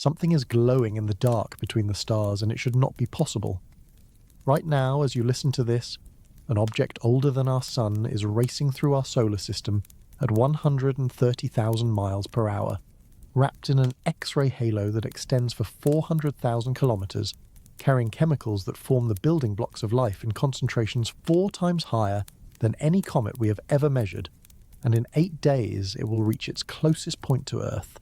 Something is glowing in the dark between the stars, and it should not be possible. Right now, as you listen to this, an object older than our Sun is racing through our solar system at 130,000 miles per hour, wrapped in an X-ray halo that extends for 400,000 kilometers, carrying chemicals that form the building blocks of life in concentrations 4 times higher than any comet we have ever measured, and in 8 days it will reach its closest point to Earth.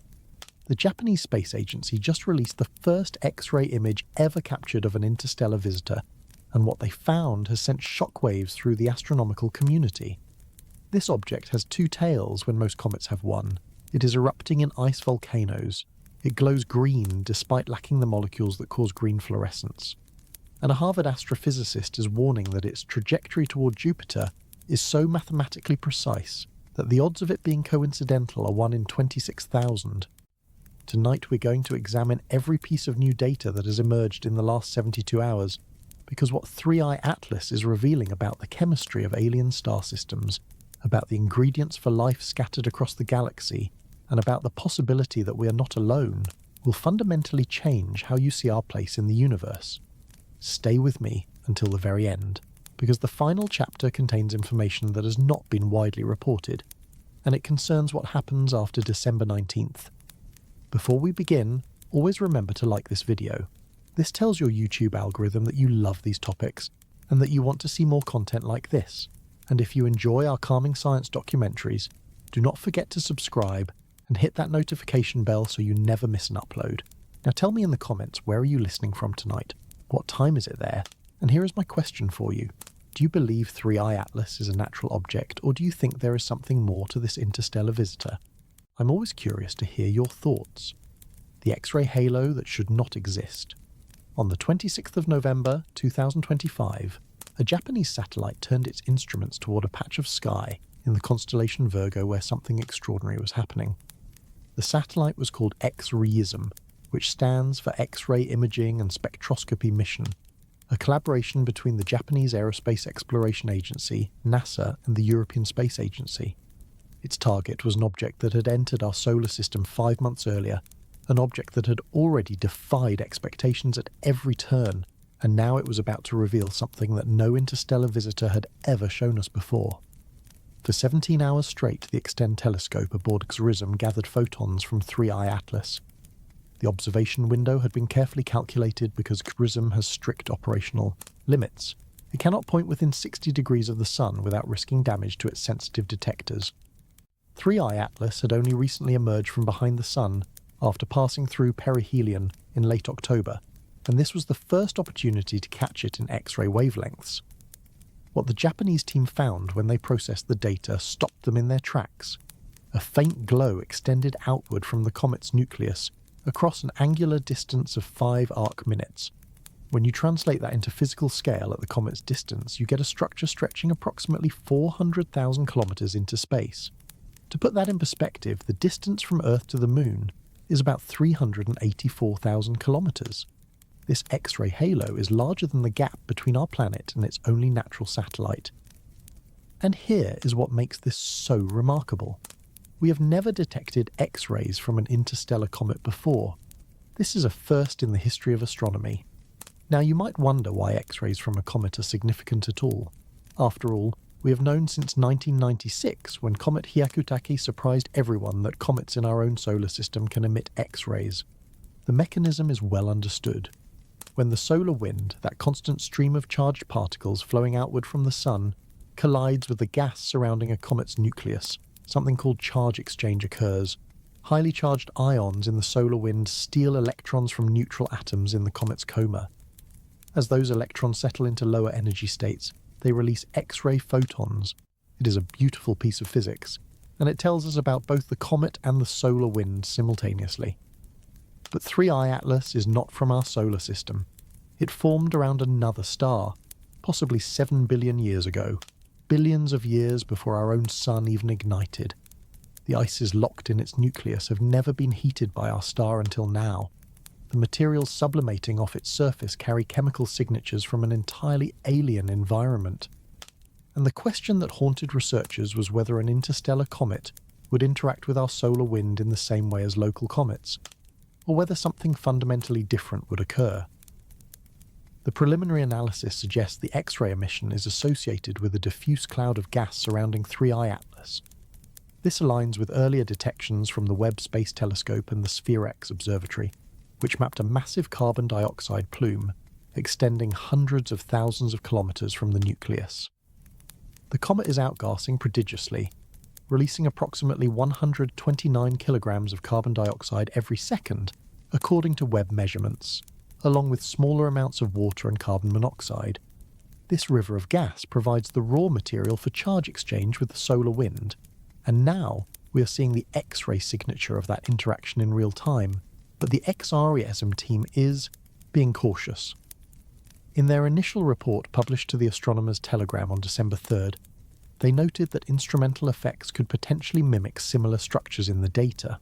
The Japanese Space Agency just released the first X-ray image ever captured of an interstellar visitor, and what they found has sent shockwaves through the astronomical community. This object has 2 tails when most comets have 1. It is erupting in ice volcanoes. It glows green despite lacking the molecules that cause green fluorescence. And a Harvard astrophysicist is warning that its trajectory toward Jupiter is so mathematically precise that the odds of it being coincidental are 1 in 26,000. Tonight we're going to examine every piece of new data that has emerged in the last 72 hours, because what 3i Atlas is revealing about the chemistry of alien star systems, about the ingredients for life scattered across the galaxy, and about the possibility that we are not alone, will fundamentally change how you see our place in the universe. Stay with me until the very end, because the final chapter contains information that has not been widely reported, and it concerns what happens after December 19th. Before we begin, always remember to like this video. This tells your YouTube algorithm that you love these topics, and that you want to see more content like this. And if you enjoy our calming science documentaries, do not forget to subscribe and hit that notification bell so you never miss an upload. Now tell me in the comments, where are you listening from tonight? What time is it there? And here is my question for you. Do you believe 3i Atlas is a natural object, or do you think there is something more to this interstellar visitor? I'm always curious to hear your thoughts. The X-ray halo that should not exist. On the 26th of November 2025, a Japanese satellite turned its instruments toward a patch of sky in the constellation Virgo where something extraordinary was happening. The satellite was called X-RISM, which stands for X-ray Imaging and Spectroscopy Mission, a collaboration between the Japanese Aerospace Exploration Agency, NASA, and the European Space Agency. Its target was an object that had entered our solar system 5 months earlier, an object that had already defied expectations at every turn, and now it was about to reveal something that no interstellar visitor had ever shown us before. For 17 hours straight, the Extend telescope aboard XRISM gathered photons from 3i Atlas. The observation window had been carefully calculated because XRISM has strict operational limits. It cannot point within 60 degrees of the Sun without risking damage to its sensitive detectors. 3i Atlas had only recently emerged from behind the Sun after passing through perihelion in late October, and this was the first opportunity to catch it in X-ray wavelengths. What the Japanese team found when they processed the data stopped them in their tracks. A faint glow extended outward from the comet's nucleus across an angular distance of 5 arc minutes. When you translate that into physical scale at the comet's distance, you get a structure stretching approximately 400,000 kilometers into space. To put that in perspective, the distance from Earth to the Moon is about 384,000 kilometers. This X-ray halo is larger than the gap between our planet and its only natural satellite. And here is what makes this so remarkable. We have never detected X-rays from an interstellar comet before. This is a first in the history of astronomy. Now you might wonder why X-rays from a comet are significant at all. After all, we have known since 1996, when comet Hyakutake surprised everyone, that comets in our own solar system can emit X-rays. The mechanism is well understood. When the solar wind, that constant stream of charged particles flowing outward from the Sun, collides with the gas surrounding a comet's nucleus, something called charge exchange occurs. Highly charged ions in the solar wind steal electrons from neutral atoms in the comet's coma. As those electrons settle into lower energy states, they release X-ray photons. It is a beautiful piece of physics, and it tells us about both the comet and the solar wind simultaneously. But 3i Atlas is not from our solar system. It formed around another star, possibly 7 billion years ago, billions of years before our own Sun even ignited. The ices locked in its nucleus have never been heated by our star until now. The materials sublimating off its surface carry chemical signatures from an entirely alien environment. And the question that haunted researchers was whether an interstellar comet would interact with our solar wind in the same way as local comets, or whether something fundamentally different would occur. The preliminary analysis suggests the X-ray emission is associated with a diffuse cloud of gas surrounding 3I Atlas. This aligns with earlier detections from the Webb Space Telescope and the Sphere-X Observatory, which mapped a massive carbon dioxide plume extending hundreds of thousands of kilometers from the nucleus. The comet is outgassing prodigiously, releasing approximately 129 kilograms of carbon dioxide every second, according to Webb measurements, along with smaller amounts of water and carbon monoxide. This river of gas provides the raw material for charge exchange with the solar wind, and now we are seeing the X-ray signature of that interaction in real time. But the XRESM team is being cautious. In their initial report published to the Astronomer's Telegram on December 3rd, they noted that instrumental effects could potentially mimic similar structures in the data.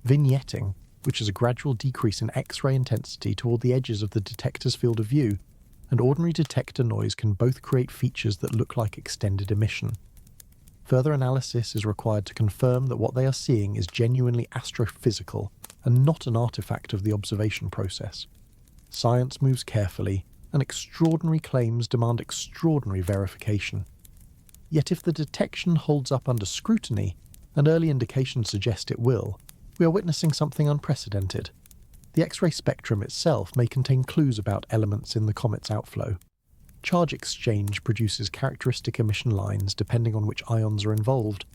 Vignetting, which is a gradual decrease in X-ray intensity toward the edges of the detector's field of view, and ordinary detector noise can both create features that look like extended emission. Further analysis is required to confirm that what they are seeing is genuinely astrophysical and not an artifact of the observation process. Science moves carefully, and extraordinary claims demand extraordinary verification. Yet if the detection holds up under scrutiny, and early indications suggest it will, we are witnessing something unprecedented. The X-ray spectrum itself may contain clues about elements in the comet's outflow. Charge exchange produces characteristic emission lines depending on which ions are involved.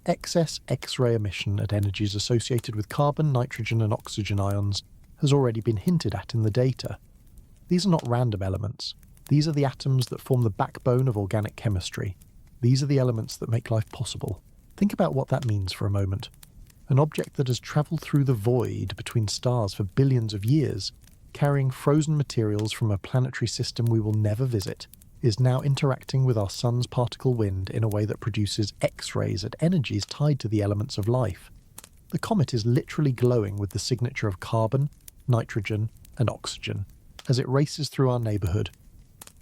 Excess X-ray emission at energies associated with carbon, nitrogen and oxygen ions has already been hinted at in the data. These are not random elements. These are the atoms that form the backbone of organic chemistry. These are the elements that make life possible. Think about what that means for a moment. An object that has travelled through the void between stars for billions of years, carrying frozen materials from a planetary system we will never visit, is now interacting with our sun's particle wind in a way that produces X-rays at energies tied to the elements of life. The comet is literally glowing with the signature of carbon, nitrogen, and oxygen as it races through our neighbourhood.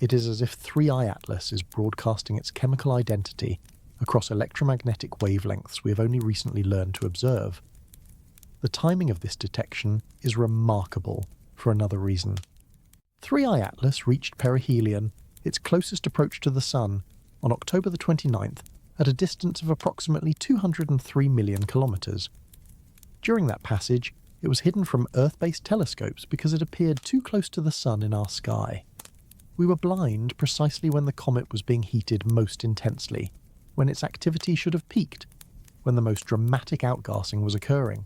It is as if 3I Atlas is broadcasting its chemical identity across electromagnetic wavelengths we have only recently learned to observe. The timing of this detection is remarkable for another reason. 3I Atlas reached perihelion, its closest approach to the Sun, on October the 29th at a distance of approximately 203 million kilometres. During that passage, it was hidden from Earth-based telescopes because it appeared too close to the Sun in our sky. We were blind precisely when the comet was being heated most intensely, when its activity should have peaked, when the most dramatic outgassing was occurring.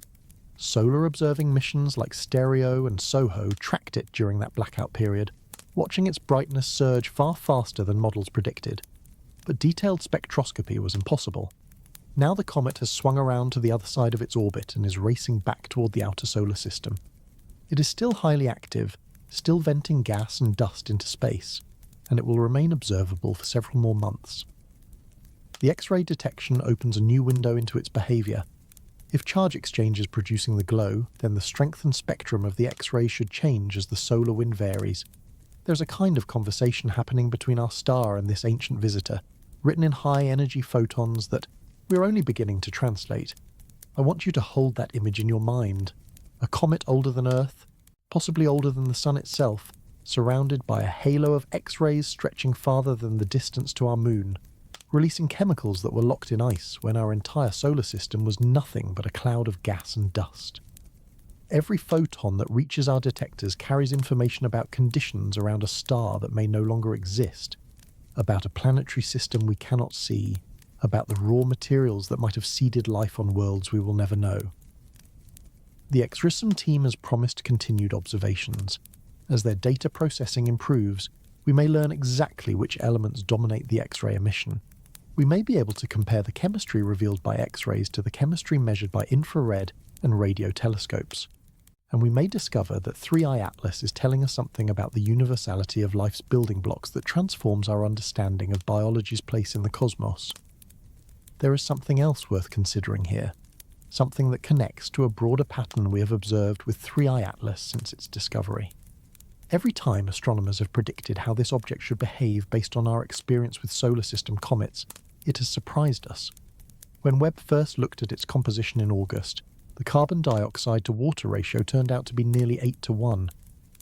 Solar observing missions like Stereo and SOHO tracked it during that blackout period, watching its brightness surge far faster than models predicted. But detailed spectroscopy was impossible. Now the comet has swung around to the other side of its orbit and is racing back toward the outer solar system. It is still highly active, still venting gas and dust into space, and it will remain observable for several more months. The X-ray detection opens a new window into its behaviour. If charge exchange is producing the glow, then the strength and spectrum of the X-ray should change as the solar wind varies. There's a kind of conversation happening between our star and this ancient visitor, written in high-energy photons that we're only beginning to translate. I want you to hold that image in your mind. A comet older than Earth, possibly older than the Sun itself, surrounded by a halo of X-rays stretching farther than the distance to our moon, releasing chemicals that were locked in ice when our entire solar system was nothing but a cloud of gas and dust. Every photon that reaches our detectors carries information about conditions around a star that may no longer exist, about a planetary system we cannot see, about the raw materials that might have seeded life on worlds we will never know. The XRISM team has promised continued observations. As their data processing improves, we may learn exactly which elements dominate the X-ray emission. We may be able to compare the chemistry revealed by X-rays to the chemistry measured by infrared and radio telescopes. And we may discover that 3I Atlas is telling us something about the universality of life's building blocks that transforms our understanding of biology's place in the cosmos. There is something else worth considering here, something that connects to a broader pattern we have observed with 3I Atlas since its discovery. Every time astronomers have predicted how this object should behave based on our experience with solar system comets, it has surprised us. When Webb first looked at its composition in August, The carbon dioxide to water ratio turned out to be nearly 8-1,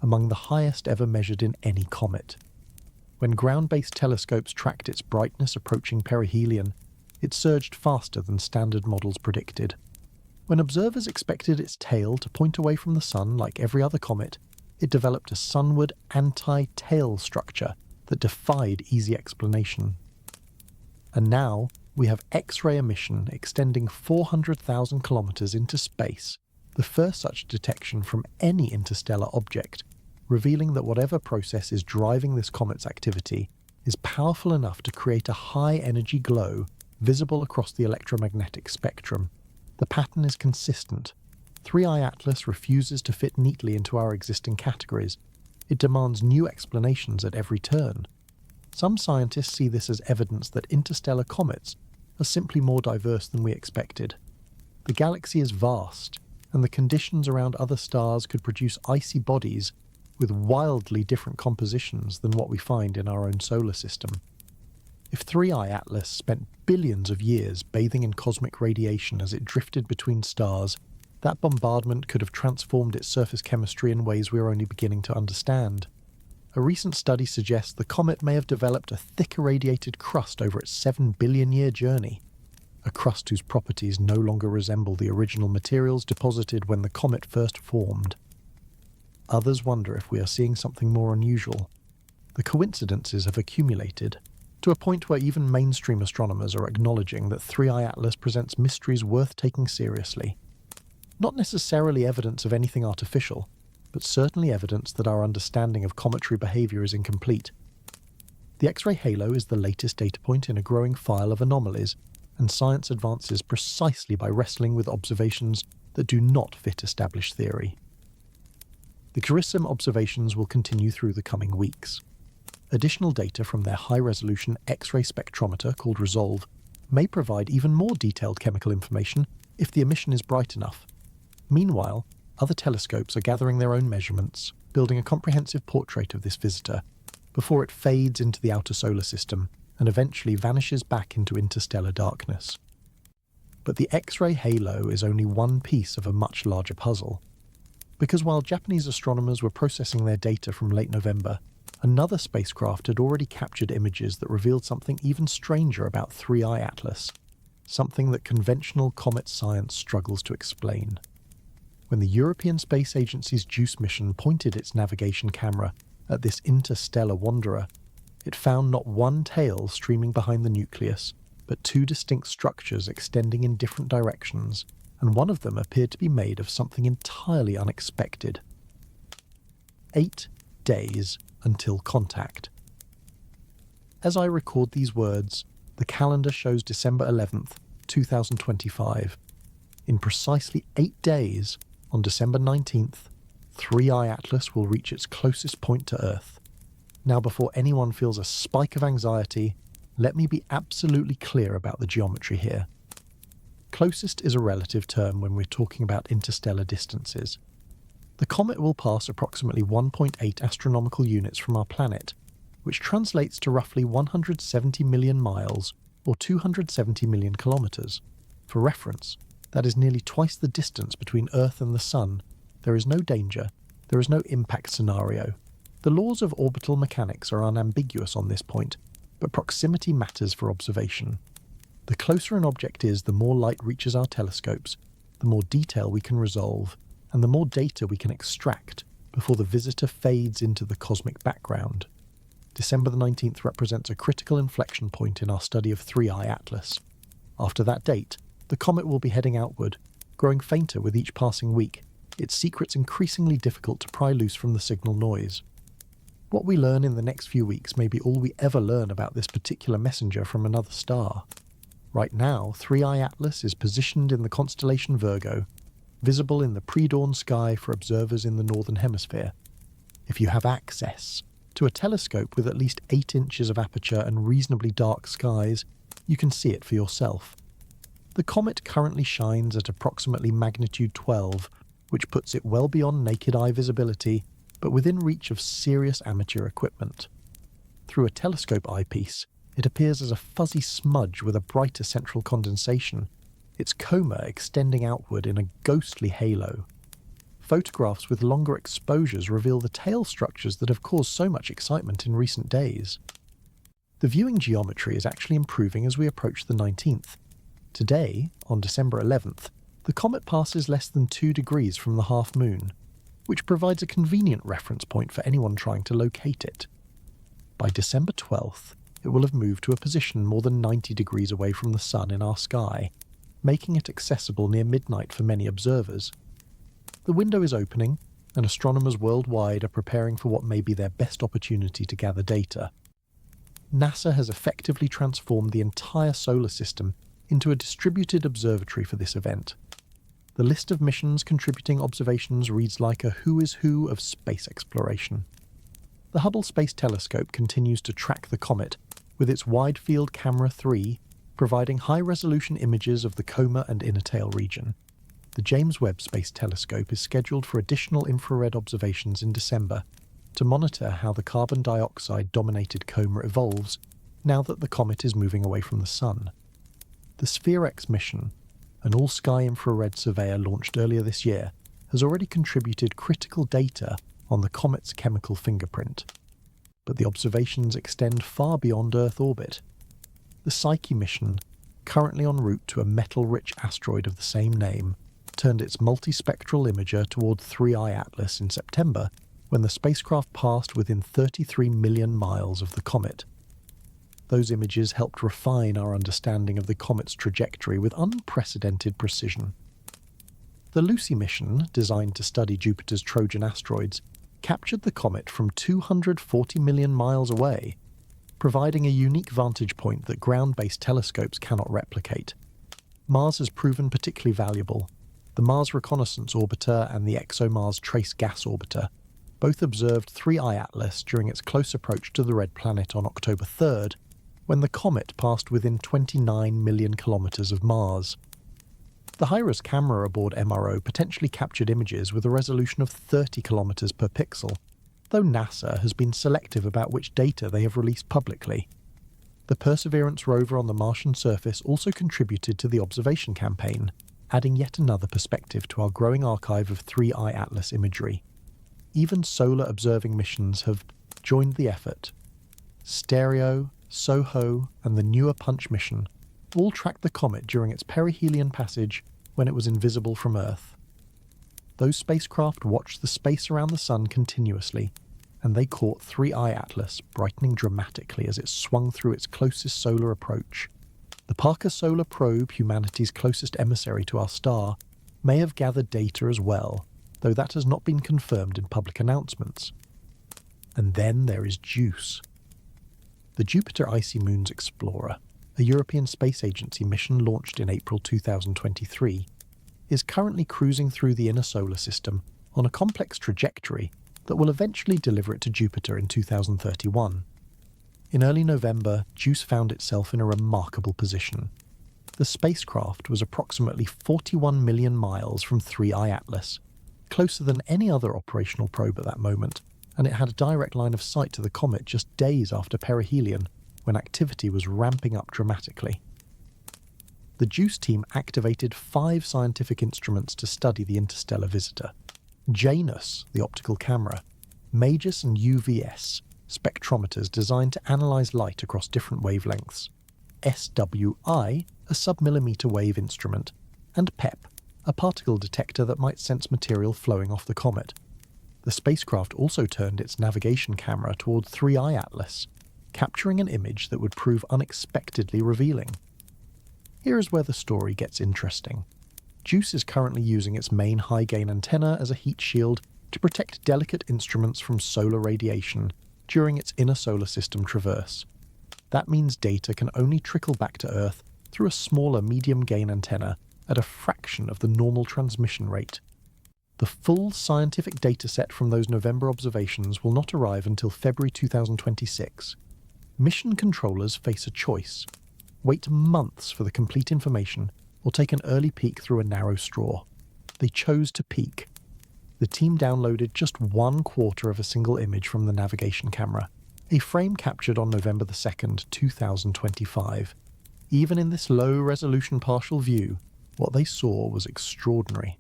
among the highest ever measured in any comet. When ground-based telescopes tracked its brightness approaching perihelion, it surged faster than standard models predicted. When observers expected its tail to point away from the sun like every other comet, it developed a sunward anti-tail structure that defied easy explanation. And now we have X-ray emission extending 400,000 kilometers into space, the first such detection from any interstellar object, revealing that whatever process is driving this comet's activity is powerful enough to create a high-energy glow visible across the electromagnetic spectrum. The pattern is consistent. 3I Atlas refuses to fit neatly into our existing categories. It demands new explanations at every turn. Some scientists see this as evidence that interstellar comets are simply more diverse than we expected. The galaxy is vast, and the conditions around other stars could produce icy bodies with wildly different compositions than what we find in our own solar system. If 3I Atlas spent billions of years bathing in cosmic radiation as it drifted between stars, that bombardment could have transformed its surface chemistry in ways we are only beginning to understand. A recent study suggests the comet may have developed a thick irradiated crust over its 7-billion-year journey, a crust whose properties no longer resemble the original materials deposited when the comet first formed. Others wonder if we are seeing something more unusual. The coincidences have accumulated, to a point where even mainstream astronomers are acknowledging that 3I Atlas presents mysteries worth taking seriously. Not necessarily evidence of anything artificial, but certainly evidence that our understanding of cometry behavior is incomplete. The X-ray halo is the latest data point in a growing file of anomalies, and science advances precisely by wrestling with observations that do not fit established theory. The Carissime observations will continue through the coming weeks. Additional data from their high-resolution X-ray spectrometer called Resolve may provide even more detailed chemical information if the emission is bright enough. Meanwhile, other telescopes are gathering their own measurements, building a comprehensive portrait of this visitor, before it fades into the outer solar system and eventually vanishes back into interstellar darkness. But the X-ray halo is only one piece of a much larger puzzle. Because while Japanese astronomers were processing their data from late November, another spacecraft had already captured images that revealed something even stranger about 3I Atlas, something that conventional comet science struggles to explain. When the European Space Agency's JUICE mission pointed its navigation camera at this interstellar wanderer, it found not one tail streaming behind the nucleus, but two distinct structures extending in different directions, and one of them appeared to be made of something entirely unexpected. 8 days until contact. As I record these words, the calendar shows December 11th, 2025. In precisely 8 days, on December 19th, 3I Atlas will reach its closest point to Earth. Now, before anyone feels a spike of anxiety, let me be absolutely clear about the geometry here. Closest is a relative term when we're talking about interstellar distances. The comet will pass approximately 1.8 astronomical units from our planet, which translates to roughly 170 million miles or 270 million kilometers. For reference, that is nearly twice the distance between Earth and the Sun. There is no danger, there is no impact scenario. The laws of orbital mechanics are unambiguous on this point, but proximity matters for observation. The closer an object is, the more light reaches our telescopes, the more detail we can resolve, and the more data we can extract before the visitor fades into the cosmic background. December the 19th represents a critical inflection point in our study of 3I Atlas. After that date, the comet will be heading outward, growing fainter with each passing week, its secrets increasingly difficult to pry loose from the signal noise. What we learn in the next few weeks may be all we ever learn about this particular messenger from another star. Right now, 3I Atlas is positioned in the constellation Virgo, visible in the pre-dawn sky for observers in the northern hemisphere. If you have access to a telescope with at least 8 inches of aperture and reasonably dark skies, you can see it for yourself. The comet currently shines at approximately magnitude 12, which puts it well beyond naked eye visibility, but within reach of serious amateur equipment. Through a telescope eyepiece, it appears as a fuzzy smudge with a brighter central condensation, its coma extending outward in a ghostly halo. Photographs with longer exposures reveal the tail structures that have caused so much excitement in recent days. The viewing geometry is actually improving as we approach the 19th. Today, on December 11th, the comet passes less than 2 degrees from the half-moon, which provides a convenient reference point for anyone trying to locate it. By December 12th, it will have moved to a position more than 90 degrees away from the Sun in our sky, making it accessible near midnight for many observers. The window is opening, and astronomers worldwide are preparing for what may be their best opportunity to gather data. NASA has effectively transformed the entire solar system into a distributed observatory for this event. The list of missions contributing observations reads like a who is who of space exploration. The Hubble Space Telescope continues to track the comet, with its Wide Field Camera 3 providing high-resolution images of the coma and inner tail region. The James Webb Space Telescope is scheduled for additional infrared observations in December to monitor how the carbon dioxide-dominated coma evolves now that the comet is moving away from the Sun. The SphereX mission, an all-sky infrared surveyor launched earlier this year, has already contributed critical data on the comet's chemical fingerprint. But the observations extend far beyond Earth orbit. The Psyche mission, currently en route to a metal-rich asteroid of the same name, turned its multispectral imager toward 3I Atlas in September when the spacecraft passed within 33 million miles of the comet. Those images helped refine our understanding of the comet's trajectory with unprecedented precision. The Lucy mission, designed to study Jupiter's Trojan asteroids, captured the comet from 240 million miles away, providing a unique vantage point that ground-based telescopes cannot replicate. Mars has proven particularly valuable. The Mars Reconnaissance Orbiter and the ExoMars Trace Gas Orbiter both observed 3I Atlas during its close approach to the Red Planet on October 3rd, when the comet passed within 29 million kilometers of Mars. The high-res camera aboard MRO potentially captured images with a resolution of 30 kilometers per pixel, though NASA has been selective about which data they have released publicly. The Perseverance rover on the Martian surface also contributed to the observation campaign, adding yet another perspective to our growing archive of 3I Atlas imagery. Even solar observing missions have joined the effort. Stereo, SOHO, and the newer Punch mission all tracked the comet during its perihelion passage when it was invisible from Earth. Those spacecraft watched the space around the Sun continuously, and they caught 3I Atlas brightening dramatically as it swung through its closest solar approach. The Parker Solar Probe, humanity's closest emissary to our star, may have gathered data as well, though that has not been confirmed in public announcements. And then there is JUICE. The Jupiter Icy Moons Explorer, a European Space Agency mission launched in April 2023, is currently cruising through the inner solar system on a complex trajectory that will eventually deliver it to Jupiter in 2031. In early November, JUICE found itself in a remarkable position. The spacecraft was approximately 41 million miles from 3I Atlas, closer than any other operational probe at that moment, and it had a direct line of sight to the comet just days after perihelion, when activity was ramping up dramatically. The JUICE team activated 5 scientific instruments to study the interstellar visitor. Janus, the optical camera, MAGIS and UVS, spectrometers designed to analyze light across different wavelengths, SWI, a sub-millimeter wave instrument, and PEP, a particle detector that might sense material flowing off the comet. The spacecraft also turned its navigation camera toward 3I Atlas, capturing an image that would prove unexpectedly revealing. Here is where the story gets interesting. JUICE is currently using its main high-gain antenna as a heat shield to protect delicate instruments from solar radiation during its inner solar system traverse. That means data can only trickle back to Earth through a smaller medium-gain antenna at a fraction of the normal transmission rate. The full scientific dataset from those November observations will not arrive until February 2026. Mission controllers face a choice: wait months for the complete information, or take an early peek through a narrow straw. They chose to peek. The team downloaded just 1/4 of a single image from the navigation camera, a frame captured on November 2nd, 2025. Even in this low-resolution partial view, What they saw was extraordinary.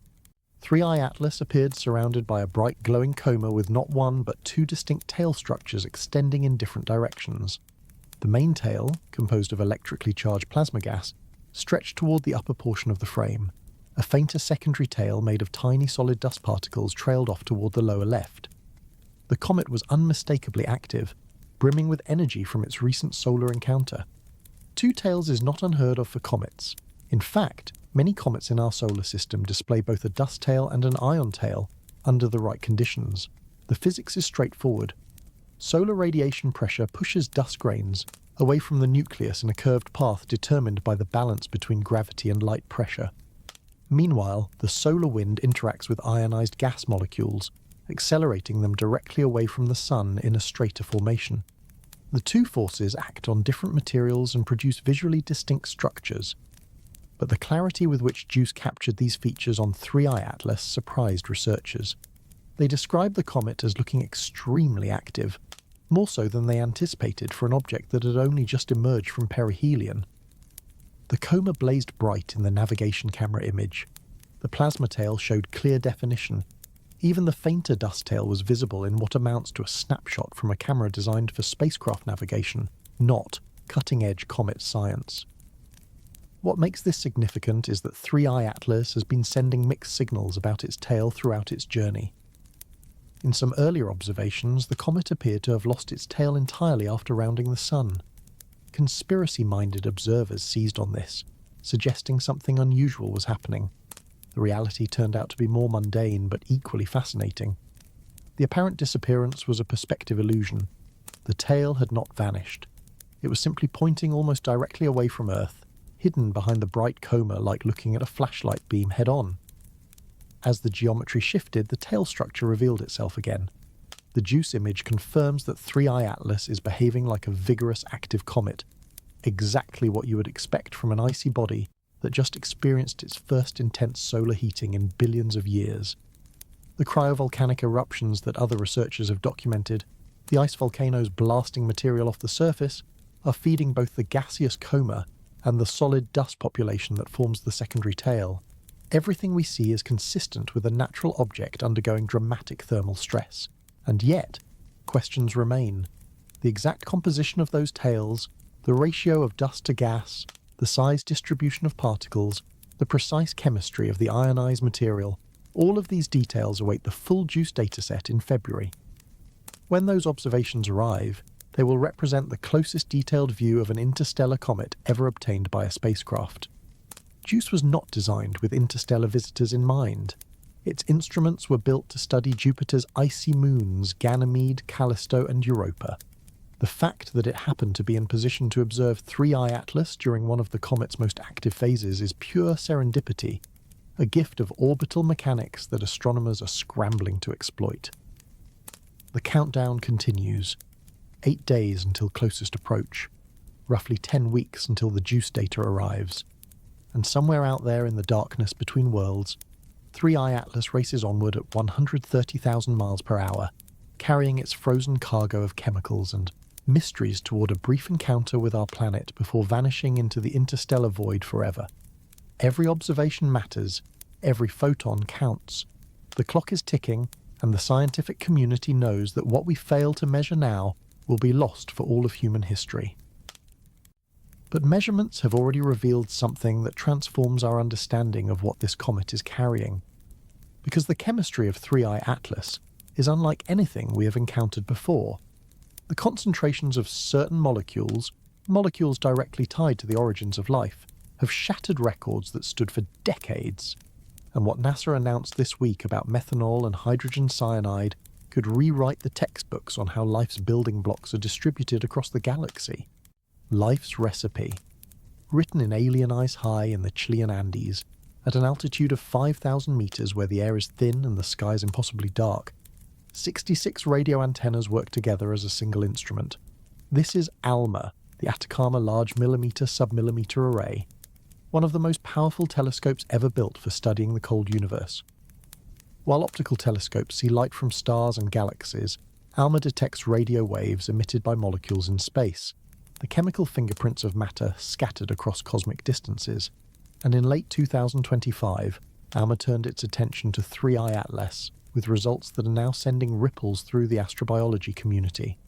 3I Atlas appeared surrounded by a bright glowing coma with not one but two distinct tail structures extending in different directions. The main tail, composed of electrically charged plasma gas, stretched toward the upper portion of the frame. A fainter secondary tail made of tiny solid dust particles trailed off toward the lower left. The comet was unmistakably active, brimming with energy from its recent solar encounter. Two tails is not unheard of for comets. In fact, many comets in our solar system display both a dust tail and an ion tail under the right conditions. The physics is straightforward. Solar radiation pressure pushes dust grains away from the nucleus in a curved path determined by the balance between gravity and light pressure. Meanwhile, the solar wind interacts with ionized gas molecules, accelerating them directly away from the Sun in a straighter formation. The two forces act on different materials and produce visually distinct structures. But the clarity with which JUICE captured these features on 3I Atlas surprised researchers. They described the comet as looking extremely active, more so than they anticipated for an object that had only just emerged from perihelion. The coma blazed bright in the navigation camera image. The plasma tail showed clear definition. Even the fainter dust tail was visible in what amounts to a snapshot from a camera designed for spacecraft navigation, not cutting-edge comet science. What makes this significant is that 3I Atlas has been sending mixed signals about its tail throughout its journey. In some earlier observations, the comet appeared to have lost its tail entirely after rounding the Sun. Conspiracy-minded observers seized on this, suggesting something unusual was happening. The reality turned out to be more mundane but equally fascinating. The apparent disappearance was a perspective illusion. The tail had not vanished. It was simply pointing almost directly away from Earth, hidden behind the bright coma like looking at a flashlight beam head-on. As the geometry shifted, the tail structure revealed itself again. The JUICE image confirms that 3I Atlas is behaving like a vigorous active comet, exactly what you would expect from an icy body that just experienced its first intense solar heating in billions of years. The cryovolcanic eruptions that other researchers have documented, the ice volcanoes blasting material off the surface, are feeding both the gaseous coma and the solid dust population that forms the secondary tail. Everything we see is consistent with a natural object undergoing dramatic thermal stress. And yet, questions remain. The exact composition of those tails, the ratio of dust to gas, the size distribution of particles, the precise chemistry of the ionized material, all of these details await the full JUICE dataset in February. When those observations arrive, they will represent the closest detailed view of an interstellar comet ever obtained by a spacecraft. JUICE was not designed with interstellar visitors in mind. Its instruments were built to study Jupiter's icy moons, Ganymede, Callisto, and Europa. The fact that it happened to be in position to observe 3I Atlas during one of the comet's most active phases is pure serendipity, a gift of orbital mechanics that astronomers are scrambling to exploit. The countdown continues. 8 days until closest approach, roughly 10 weeks until the JUICE data arrives. And somewhere out there in the darkness between worlds, 3I Atlas races onward at 130,000 miles per hour, carrying its frozen cargo of chemicals and mysteries toward a brief encounter with our planet before vanishing into the interstellar void forever. Every observation matters, every photon counts. The clock is ticking, and the scientific community knows that what we fail to measure now will be lost for all of human history. But measurements have already revealed something that transforms our understanding of what this comet is carrying. Because the chemistry of 3I Atlas is unlike anything we have encountered before. The concentrations of certain molecules directly tied to the origins of life, have shattered records that stood for decades. And what NASA announced this week about methanol and hydrogen cyanide could rewrite the textbooks on how life's building blocks are distributed across the galaxy. Life's recipe. Written in alien ice high in the Chilean Andes, at an altitude of 5,000 meters where the air is thin and the sky is impossibly dark, 66 radio antennas work together as a single instrument. This is ALMA, the Atacama Large Millimeter Submillimeter Array, one of the most powerful telescopes ever built for studying the cold universe. While optical telescopes see light from stars and galaxies, ALMA detects radio waves emitted by molecules in space, the chemical fingerprints of matter scattered across cosmic distances. and in late 2025, ALMA turned its attention to 3I Atlas, with results that are now sending ripples through the astrobiology community.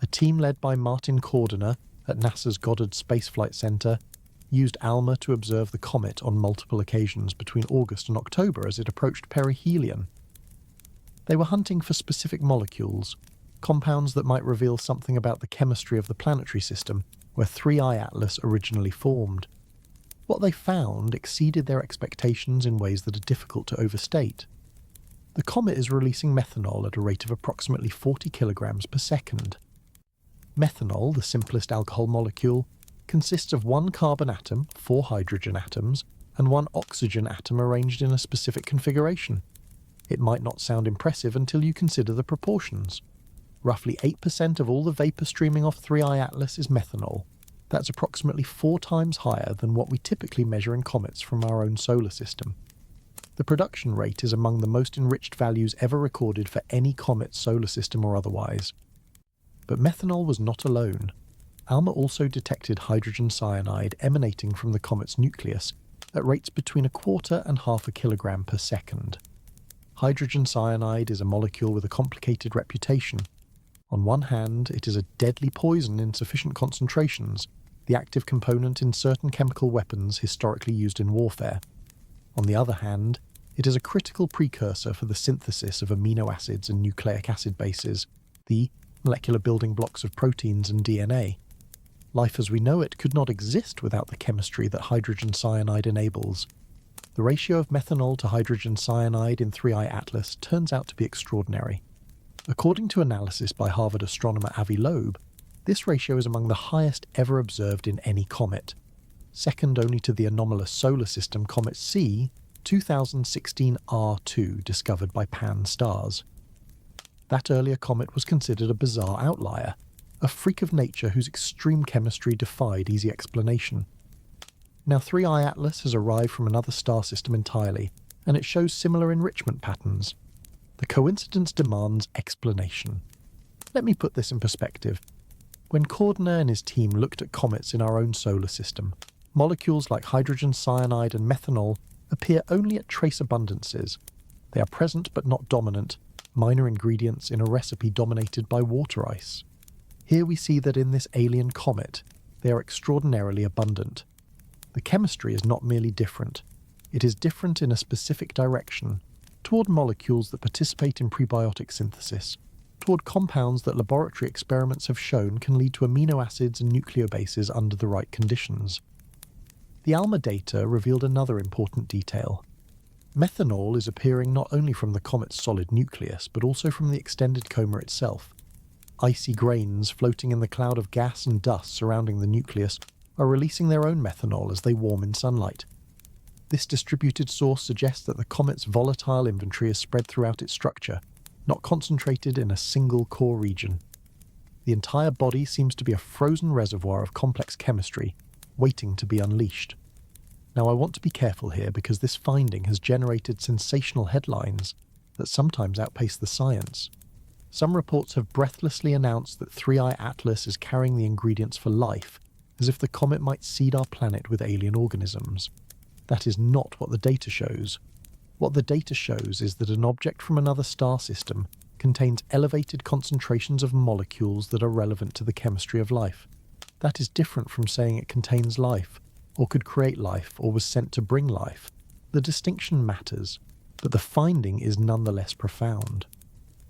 A team led by Martin Cordner at NASA's Goddard Space Flight Center used ALMA to observe the comet on multiple occasions between August and October as it approached perihelion. They were hunting for specific molecules, compounds that might reveal something about the chemistry of the planetary system where 3I Atlas originally formed. What they found exceeded their expectations in ways that are difficult to overstate. The comet is releasing methanol at a rate of approximately 40 kilograms per second. Methanol, the simplest alcohol molecule, consists of one carbon atom, 4 hydrogen atoms, and one oxygen atom arranged in a specific configuration. It might not sound impressive until you consider the proportions. Roughly 8% of all the vapour streaming off 3I Atlas is methanol. That's approximately 4 times higher than what we typically measure in comets from our own solar system. The production rate is among the most enriched values ever recorded for any comet, solar system or otherwise. But methanol was not alone. ALMA also detected hydrogen cyanide emanating from the comet's nucleus at rates between 1/4 and 1/2 kilogram per second. Hydrogen cyanide is a molecule with a complicated reputation. On one hand, it is a deadly poison in sufficient concentrations, the active component in certain chemical weapons historically used in warfare. On the other hand, it is a critical precursor for the synthesis of amino acids and nucleic acid bases, the molecular building blocks of proteins and DNA. Life as we know it could not exist without the chemistry that hydrogen cyanide enables. The ratio of methanol to hydrogen cyanide in 3I Atlas turns out to be extraordinary. According to analysis by Harvard astronomer Avi Loeb, this ratio is among the highest ever observed in any comet, second only to the anomalous solar system comet C 2016 R2 discovered by Pan-STARRS. That earlier comet was considered a bizarre outlier, a freak of nature whose extreme chemistry defied easy explanation. Now 3I Atlas has arrived from another star system entirely, and it shows similar enrichment patterns. The coincidence demands explanation. Let me put this in perspective. When Cordner and his team looked at comets in our own solar system, molecules like hydrogen cyanide and methanol appear only at trace abundances. They are present but not dominant, minor ingredients in a recipe dominated by water ice. Here we see that in this alien comet, they are extraordinarily abundant. The chemistry is not merely different. It is different in a specific direction, toward molecules that participate in prebiotic synthesis, toward compounds that laboratory experiments have shown can lead to amino acids and nucleobases under the right conditions. The ALMA data revealed another important detail. Methanol is appearing not only from the comet's solid nucleus, but also from the extended coma itself. Icy grains floating in the cloud of gas and dust surrounding the nucleus are releasing their own methanol as they warm in sunlight. This distributed source suggests that the comet's volatile inventory is spread throughout its structure, not concentrated in a single core region. The entire body seems to be a frozen reservoir of complex chemistry, waiting to be unleashed. Now I want to be careful here because this finding has generated sensational headlines that sometimes outpace the science. Some reports have breathlessly announced that 3I Atlas is carrying the ingredients for life, as if the comet might seed our planet with alien organisms. That is not what the data shows. What the data shows is that an object from another star system contains elevated concentrations of molecules that are relevant to the chemistry of life. That is different from saying it contains life, or could create life, or was sent to bring life. The distinction matters, but the finding is nonetheless profound.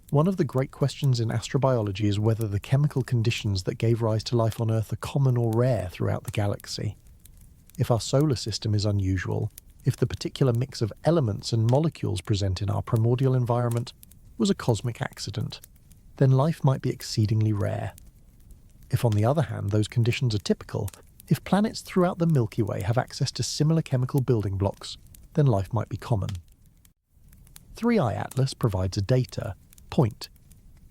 One of the great questions in astrobiology is whether the chemical conditions that gave rise to life on Earth are common or rare throughout the galaxy. If our solar system is unusual, if the particular mix of elements and molecules present in our primordial environment was a cosmic accident, then life might be exceedingly rare. If on the other hand those conditions are typical, if planets throughout the Milky Way have access to similar chemical building blocks, then life might be common. 3I Atlas provides a data point.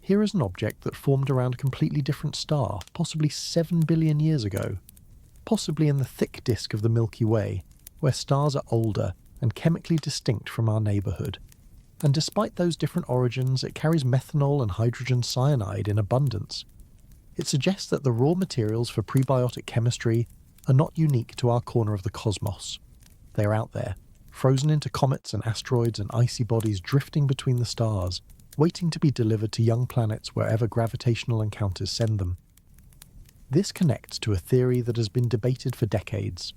Here is an object that formed around a completely different star, possibly 7 billion years ago, possibly in the thick disk of the Milky Way, where stars are older and chemically distinct from our neighbourhood. And despite those different origins, it carries methanol and hydrogen cyanide in abundance. It suggests that the raw materials for prebiotic chemistry are not unique to our corner of the cosmos. They are out there, frozen into comets and asteroids and icy bodies drifting between the stars, waiting to be delivered to young planets wherever gravitational encounters send them. This connects to a theory that has been debated for decades.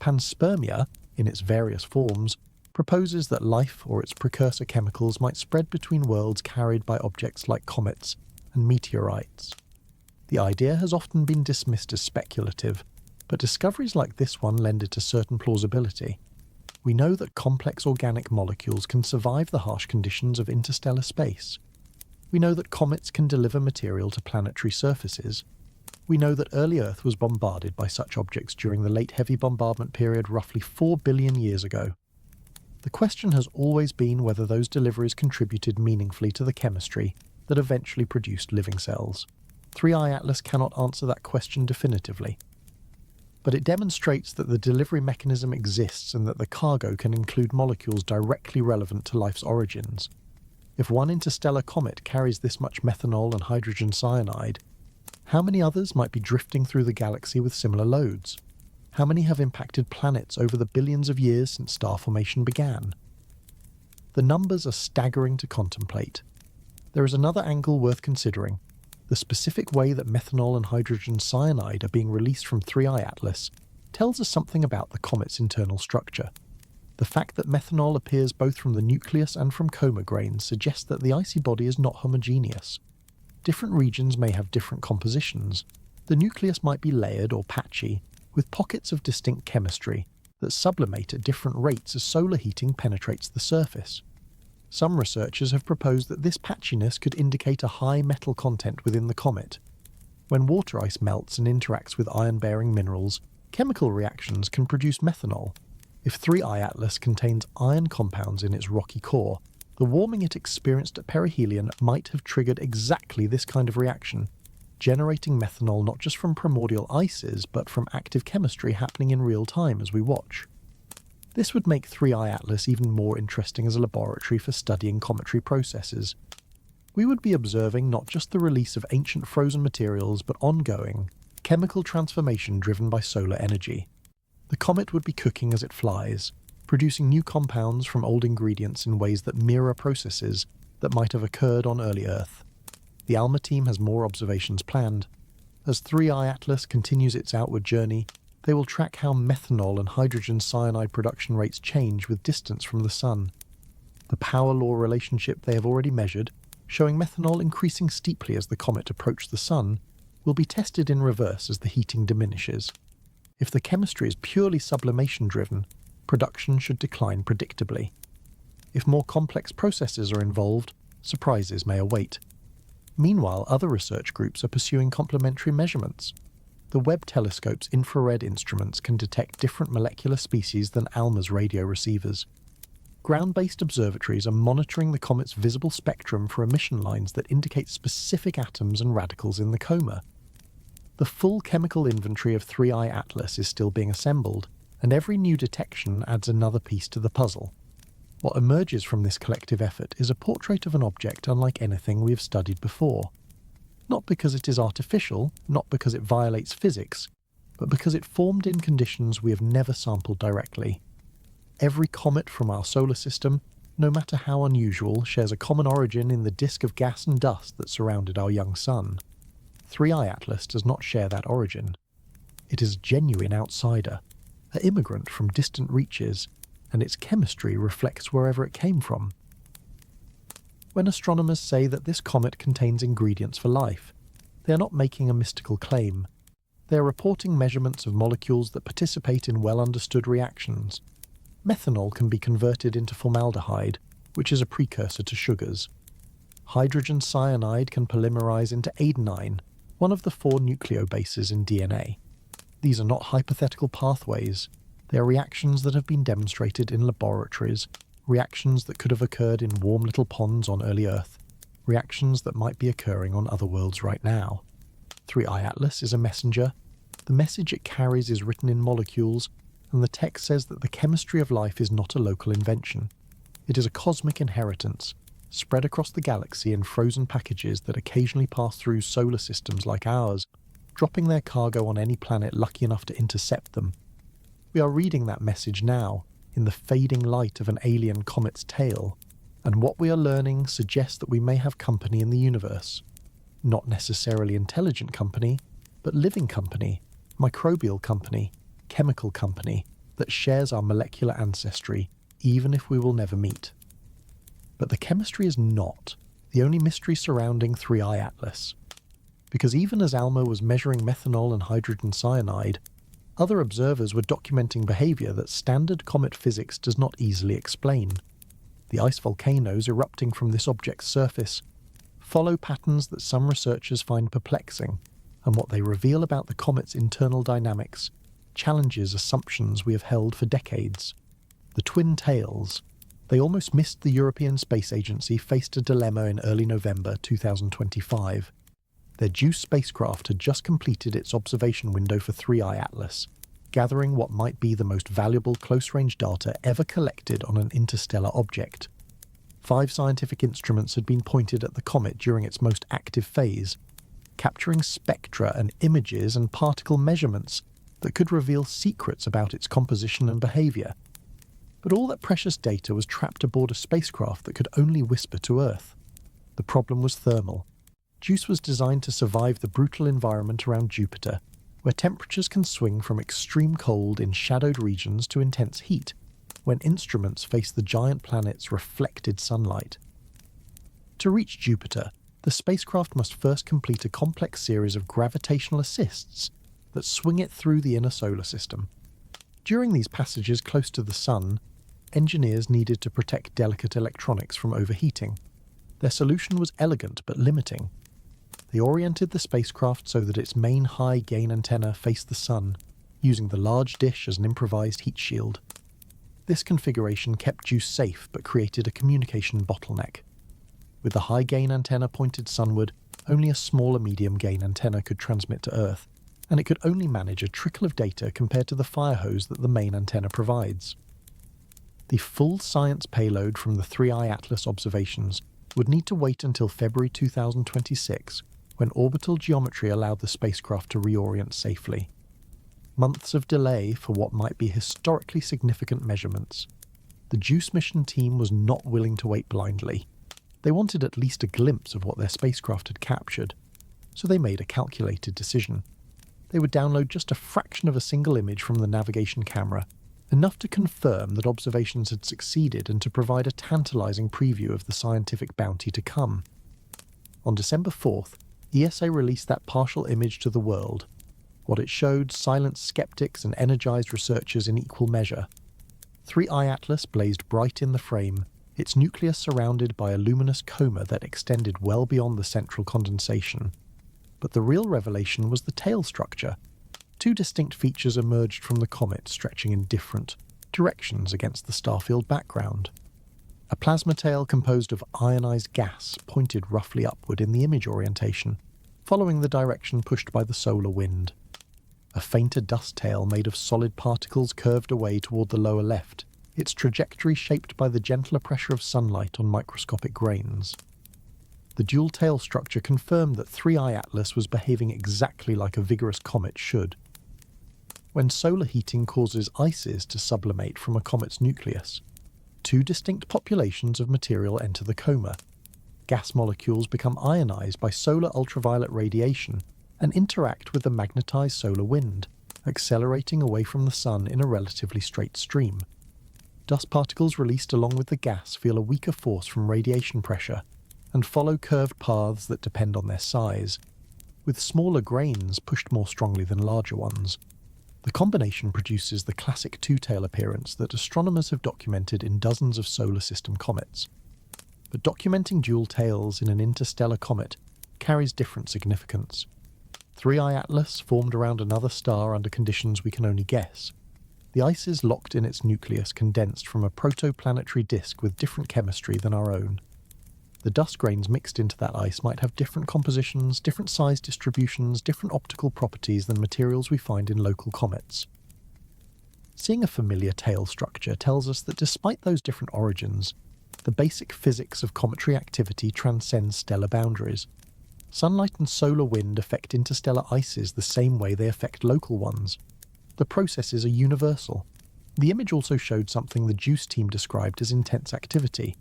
Panspermia, in its various forms, proposes that life or its precursor chemicals might spread between worlds carried by objects like comets and meteorites. The idea has often been dismissed as speculative, but discoveries like this one lend it a certain plausibility. We know that complex organic molecules can survive the harsh conditions of interstellar space. We know that comets can deliver material to planetary surfaces. We know that early Earth was bombarded by such objects during the late heavy bombardment period roughly 4 billion years ago. The question has always been whether those deliveries contributed meaningfully to the chemistry that eventually produced living cells. 3i Atlas cannot answer that question definitively. But it demonstrates that the delivery mechanism exists and that the cargo can include molecules directly relevant to life's origins. If one interstellar comet carries this much methanol and hydrogen cyanide, how many others might be drifting through the galaxy with similar loads? How many have impacted planets over the billions of years since star formation began? The numbers are staggering to contemplate. There is another angle worth considering. The specific way that methanol and hydrogen cyanide are being released from 3i Atlas tells us something about the comet's internal structure. The fact that methanol appears both from the nucleus and from coma grains suggests that the icy body is not homogeneous. Different regions may have different compositions. The nucleus might be layered or patchy, with pockets of distinct chemistry that sublimate at different rates as solar heating penetrates the surface. Some researchers have proposed that this patchiness could indicate a high metal content within the comet. When water ice melts and interacts with iron-bearing minerals, chemical reactions can produce methanol. If 3i Atlas contains iron compounds in its rocky core, the warming it experienced at perihelion might have triggered exactly this kind of reaction, generating methanol not just from primordial ices, but from active chemistry happening in real time as we watch. This would make 3i Atlas even more interesting as a laboratory for studying cometry processes. We would be observing not just the release of ancient frozen materials, but ongoing, chemical transformation driven by solar energy. The comet would be cooking as it flies, producing new compounds from old ingredients in ways that mirror processes that might have occurred on early Earth. The ALMA team has more observations planned. As 3i Atlas continues its outward journey, they will track how methanol and hydrogen cyanide production rates change with distance from the Sun. The power law relationship they have already measured, showing methanol increasing steeply as the comet approached the Sun, will be tested in reverse as the heating diminishes. If the chemistry is purely sublimation-driven, production should decline predictably. If more complex processes are involved, surprises may await. Meanwhile, other research groups are pursuing complementary measurements. The Webb telescope's infrared instruments can detect different molecular species than ALMA's radio receivers. Ground-based observatories are monitoring the comet's visible spectrum for emission lines that indicate specific atoms and radicals in the coma. The full chemical inventory of 3i Atlas is still being assembled, and every new detection adds another piece to the puzzle. What emerges from this collective effort is a portrait of an object unlike anything we have studied before. Not because it is artificial, not because it violates physics, but because it formed in conditions we have never sampled directly. Every comet from our solar system, no matter how unusual, shares a common origin in the disk of gas and dust that surrounded our young sun. 3i Atlas does not share that origin. It is a genuine outsider, an immigrant from distant reaches, and its chemistry reflects wherever it came from. When astronomers say that this comet contains ingredients for life, they are not making a mystical claim. They are reporting measurements of molecules that participate in well-understood reactions. Methanol can be converted into formaldehyde, which is a precursor to sugars. Hydrogen cyanide can polymerize into adenine, one of the 4 nucleobases in DNA. These are not hypothetical pathways. They are reactions that have been demonstrated in laboratories, reactions that could have occurred in warm little ponds on early Earth, reactions that might be occurring on other worlds right now. 3i Atlas is a messenger. The message it carries is written in molecules, and the text says that the chemistry of life is not a local invention. It is a cosmic inheritance, spread across the galaxy in frozen packages that occasionally pass through solar systems like ours, dropping their cargo on any planet lucky enough to intercept them. We are reading that message now, in the fading light of an alien comet's tail, and what we are learning suggests that we may have company in the universe. Not necessarily intelligent company, but living company, microbial company, chemical company, that shares our molecular ancestry, even if we will never meet. But the chemistry is not the only mystery surrounding 3I Atlas. Because even as ALMA was measuring methanol and hydrogen cyanide, other observers were documenting behaviour that standard comet physics does not easily explain. The ice volcanoes erupting from this object's surface follow patterns that some researchers find perplexing, and what they reveal about the comet's internal dynamics challenges assumptions we have held for decades. The twin tails. They almost missed the European Space Agency faced a dilemma in early November 2025. Their JUICE spacecraft had just completed its observation window for 3I Atlas, gathering what might be the most valuable close-range data ever collected on an interstellar object. 5 scientific instruments had been pointed at the comet during its most active phase, capturing spectra and images and particle measurements that could reveal secrets about its composition and behaviour. But all that precious data was trapped aboard a spacecraft that could only whisper to Earth. The problem was thermal. JUICE was designed to survive the brutal environment around Jupiter, where temperatures can swing from extreme cold in shadowed regions to intense heat, when instruments face the giant planet's reflected sunlight. To reach Jupiter, the spacecraft must first complete a complex series of gravitational assists that swing it through the inner solar system. During these passages close to the Sun, engineers needed to protect delicate electronics from overheating. Their solution was elegant but limiting. They oriented the spacecraft so that its main high-gain antenna faced the Sun, using the large dish as an improvised heat shield. This configuration kept JUICE safe but created a communication bottleneck. With the high-gain antenna pointed sunward, only a smaller medium-gain antenna could transmit to Earth, and it could only manage a trickle of data compared to the fire hose that the main antenna provides. The full science payload from the 3I Atlas observations would need to wait until February 2026, when orbital geometry allowed the spacecraft to reorient safely. Months of delay for what might be historically significant measurements. The JUICE mission team was not willing to wait blindly. They wanted at least a glimpse of what their spacecraft had captured, so they made a calculated decision. They would download just a fraction of a single image from the navigation camera, enough to confirm that observations had succeeded and to provide a tantalizing preview of the scientific bounty to come. On December 4th, ESA released that partial image to the world. What it showed silenced skeptics and energized researchers in equal measure. 3I Atlas blazed bright in the frame, its nucleus surrounded by a luminous coma that extended well beyond the central condensation. But the real revelation was the tail structure. 2 distinct features emerged from the comet, stretching in different directions against the starfield background. A plasma tail composed of ionized gas pointed roughly upward in the image orientation, following the direction pushed by the solar wind. A fainter dust tail made of solid particles curved away toward the lower left, its trajectory shaped by the gentler pressure of sunlight on microscopic grains. The dual tail structure confirmed that 3I Atlas was behaving exactly like a vigorous comet should. When solar heating causes ices to sublimate from a comet's nucleus, 2 distinct populations of material enter the coma. Gas molecules become ionized by solar ultraviolet radiation and interact with the magnetized solar wind, accelerating away from the Sun in a relatively straight stream. Dust particles released along with the gas feel a weaker force from radiation pressure and follow curved paths that depend on their size, with smaller grains pushed more strongly than larger ones. The combination produces the classic two-tail appearance that astronomers have documented in dozens of solar system comets. But documenting dual tails in an interstellar comet carries different significance. 3I Atlas formed around another star under conditions we can only guess. The ices locked in its nucleus condensed from a protoplanetary disk with different chemistry than our own. The dust grains mixed into that ice might have different compositions, different size distributions, different optical properties than materials we find in local comets. Seeing a familiar tail structure tells us that despite those different origins, the basic physics of cometry activity transcends stellar boundaries. Sunlight and solar wind affect interstellar ices the same way they affect local ones. The processes are universal. The image also showed something the JUICE team described as intense activity.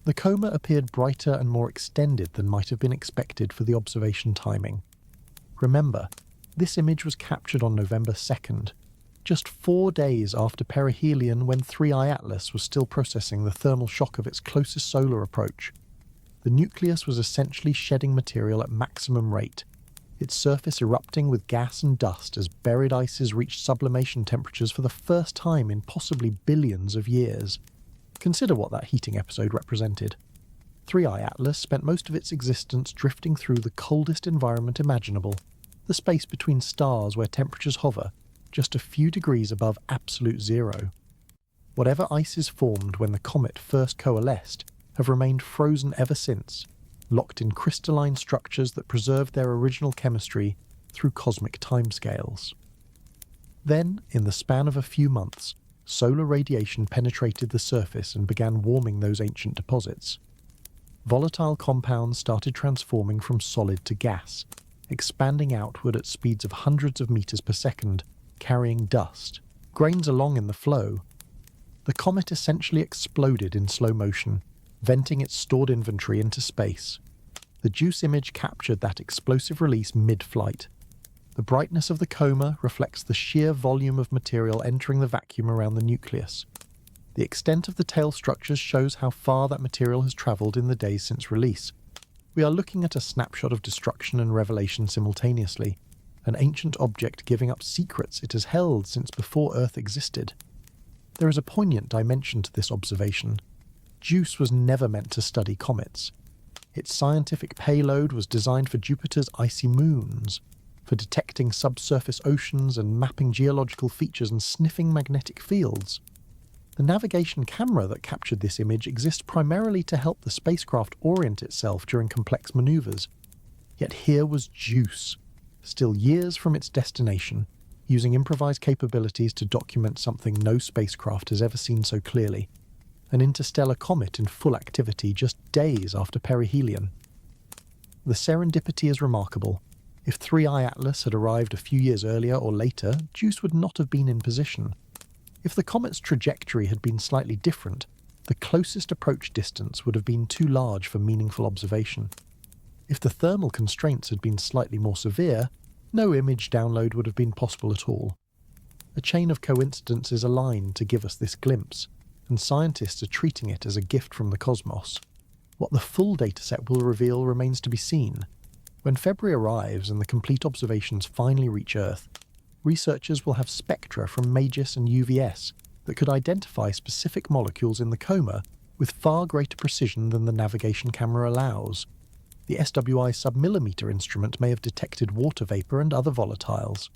The coma appeared brighter and more extended than might have been expected for the observation timing. Remember, this image was captured on November 2nd, just 4 days after perihelion, when 3I Atlas was still processing the thermal shock of its closest solar approach. The nucleus was essentially shedding material at maximum rate, its surface erupting with gas and dust as buried ices reached sublimation temperatures for the first time in possibly billions of years. Consider what that heating episode represented. 3I Atlas spent most of its existence drifting through the coldest environment imaginable, the space between stars where temperatures hover just a few degrees above absolute zero. Whatever ices formed when the comet first coalesced have remained frozen ever since, locked in crystalline structures that preserved their original chemistry through cosmic timescales. Then, in the span of a few months, solar radiation penetrated the surface and began warming those ancient deposits. Volatile compounds started transforming from solid to gas, expanding outward at speeds of hundreds of meters per second, carrying dust, grains along in the flow. The comet essentially exploded in slow motion, venting its stored inventory into space. The JUICE image captured that explosive release mid-flight. The brightness of the coma reflects the sheer volume of material entering the vacuum around the nucleus. The extent of the tail structures shows how far that material has travelled in the days since release. We are looking at a snapshot of destruction and revelation simultaneously, an ancient object giving up secrets it has held since before Earth existed. There is a poignant dimension to this observation. JUICE was never meant to study comets. Its scientific payload was designed for Jupiter's icy moons, for detecting subsurface oceans and mapping geological features and sniffing magnetic fields. The navigation camera that captured this image exists primarily to help the spacecraft orient itself during complex maneuvers. Yet here was JUICE, still years from its destination, using improvised capabilities to document something no spacecraft has ever seen so clearly. An interstellar comet in full activity just days after perihelion. The serendipity is remarkable. If 3I Atlas had arrived a few years earlier or later, JUICE would not have been in position. If the comet's trajectory had been slightly different, the closest approach distance would have been too large for meaningful observation. If the thermal constraints had been slightly more severe, no image download would have been possible at all. A chain of coincidences aligned to give us this glimpse, and scientists are treating it as a gift from the cosmos. What the full dataset will reveal remains to be seen. When February arrives and the complete observations finally reach Earth, researchers will have spectra from MAGIS and UVS that could identify specific molecules in the coma with far greater precision than the navigation camera allows. The SWI submillimeter instrument may have detected water vapour and other volatiles.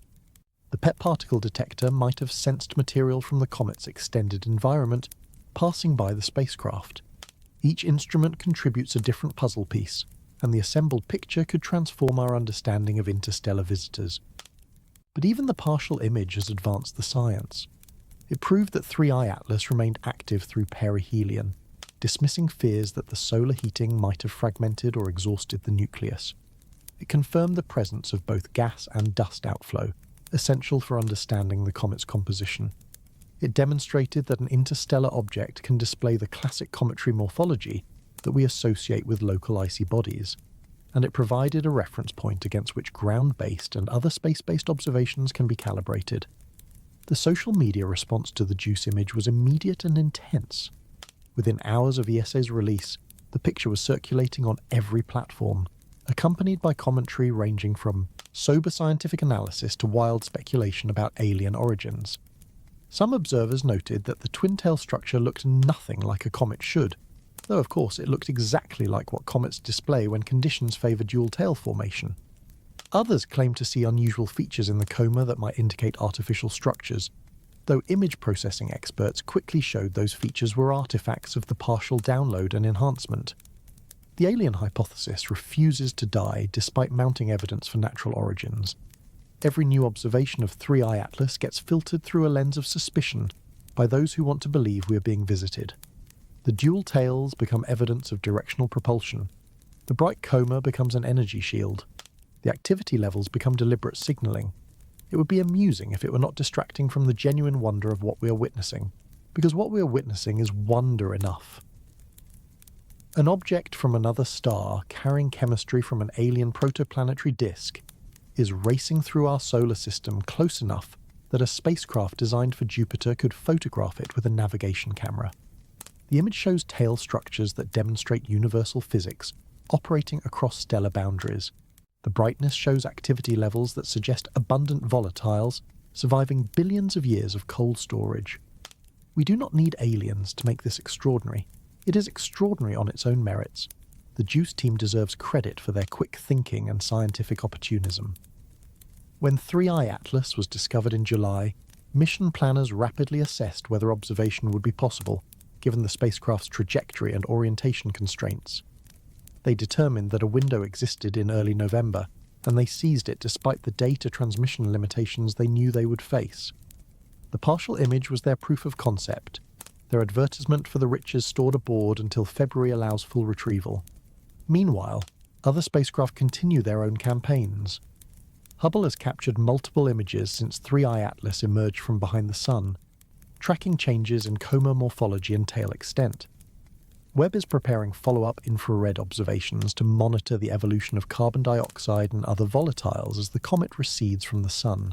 The PET particle detector might have sensed material from the comet's extended environment passing by the spacecraft. Each instrument contributes a different puzzle piece, and the assembled picture could transform our understanding of interstellar visitors. But even the partial image has advanced the science. It proved that 3I Atlas remained active through perihelion, dismissing fears that the solar heating might have fragmented or exhausted the nucleus. It confirmed the presence of both gas and dust outflow, essential for understanding the comet's composition. It demonstrated that an interstellar object can display the classic cometry morphology that we associate with local icy bodies, and it provided a reference point against which ground-based and other space-based observations can be calibrated. The social media response to the JUICE image was immediate and intense. Within hours of ESA's release, the picture was circulating on every platform, accompanied by commentary ranging from sober scientific analysis to wild speculation about alien origins. Some observers noted that the twin-tail structure looked nothing like a comet should, though of course it looked exactly like what comets display when conditions favour dual-tail formation. Others claimed to see unusual features in the coma that might indicate artificial structures, though image processing experts quickly showed those features were artifacts of the partial download and enhancement. The alien hypothesis refuses to die despite mounting evidence for natural origins. Every new observation of 3I Atlas gets filtered through a lens of suspicion by those who want to believe we are being visited. The dual tails become evidence of directional propulsion. The bright coma becomes an energy shield. The activity levels become deliberate signalling. It would be amusing if it were not distracting from the genuine wonder of what we are witnessing, because what we are witnessing is wonder enough. An object from another star carrying chemistry from an alien protoplanetary disk is racing through our solar system close enough that a spacecraft designed for Jupiter could photograph it with a navigation camera. The image shows tail structures that demonstrate universal physics operating across stellar boundaries. The brightness shows activity levels that suggest abundant volatiles surviving billions of years of cold storage. We do not need aliens to make this extraordinary. It is extraordinary on its own merits. The JUICE team deserves credit for their quick thinking and scientific opportunism. When 3I Atlas was discovered in July, mission planners rapidly assessed whether observation would be possible, given the spacecraft's trajectory and orientation constraints. They determined that a window existed in early November, and they seized it despite the data transmission limitations they knew they would face. The partial image was their proof of concept, their advertisement for the riches stored aboard until February allows full retrieval. Meanwhile, other spacecraft continue their own campaigns. Hubble has captured multiple images since 3I Atlas emerged from behind the Sun, tracking changes in coma morphology and tail extent. Webb is preparing follow-up infrared observations to monitor the evolution of carbon dioxide and other volatiles as the comet recedes from the Sun.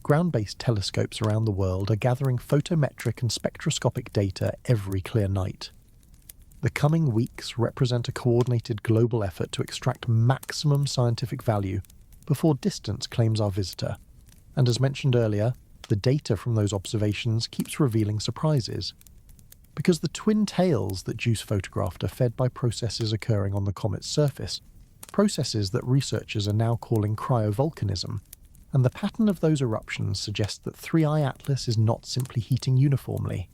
Ground-based telescopes around the world are gathering photometric and spectroscopic data every clear night. The coming weeks represent a coordinated global effort to extract maximum scientific value before distance claims our visitor. And as mentioned earlier, the data from those observations keeps revealing surprises. Because the twin tails that JUICE photographed are fed by processes occurring on the comet's surface, processes that researchers are now calling cryovolcanism, and the pattern of those eruptions suggests that 3I Atlas is not simply heating uniformly.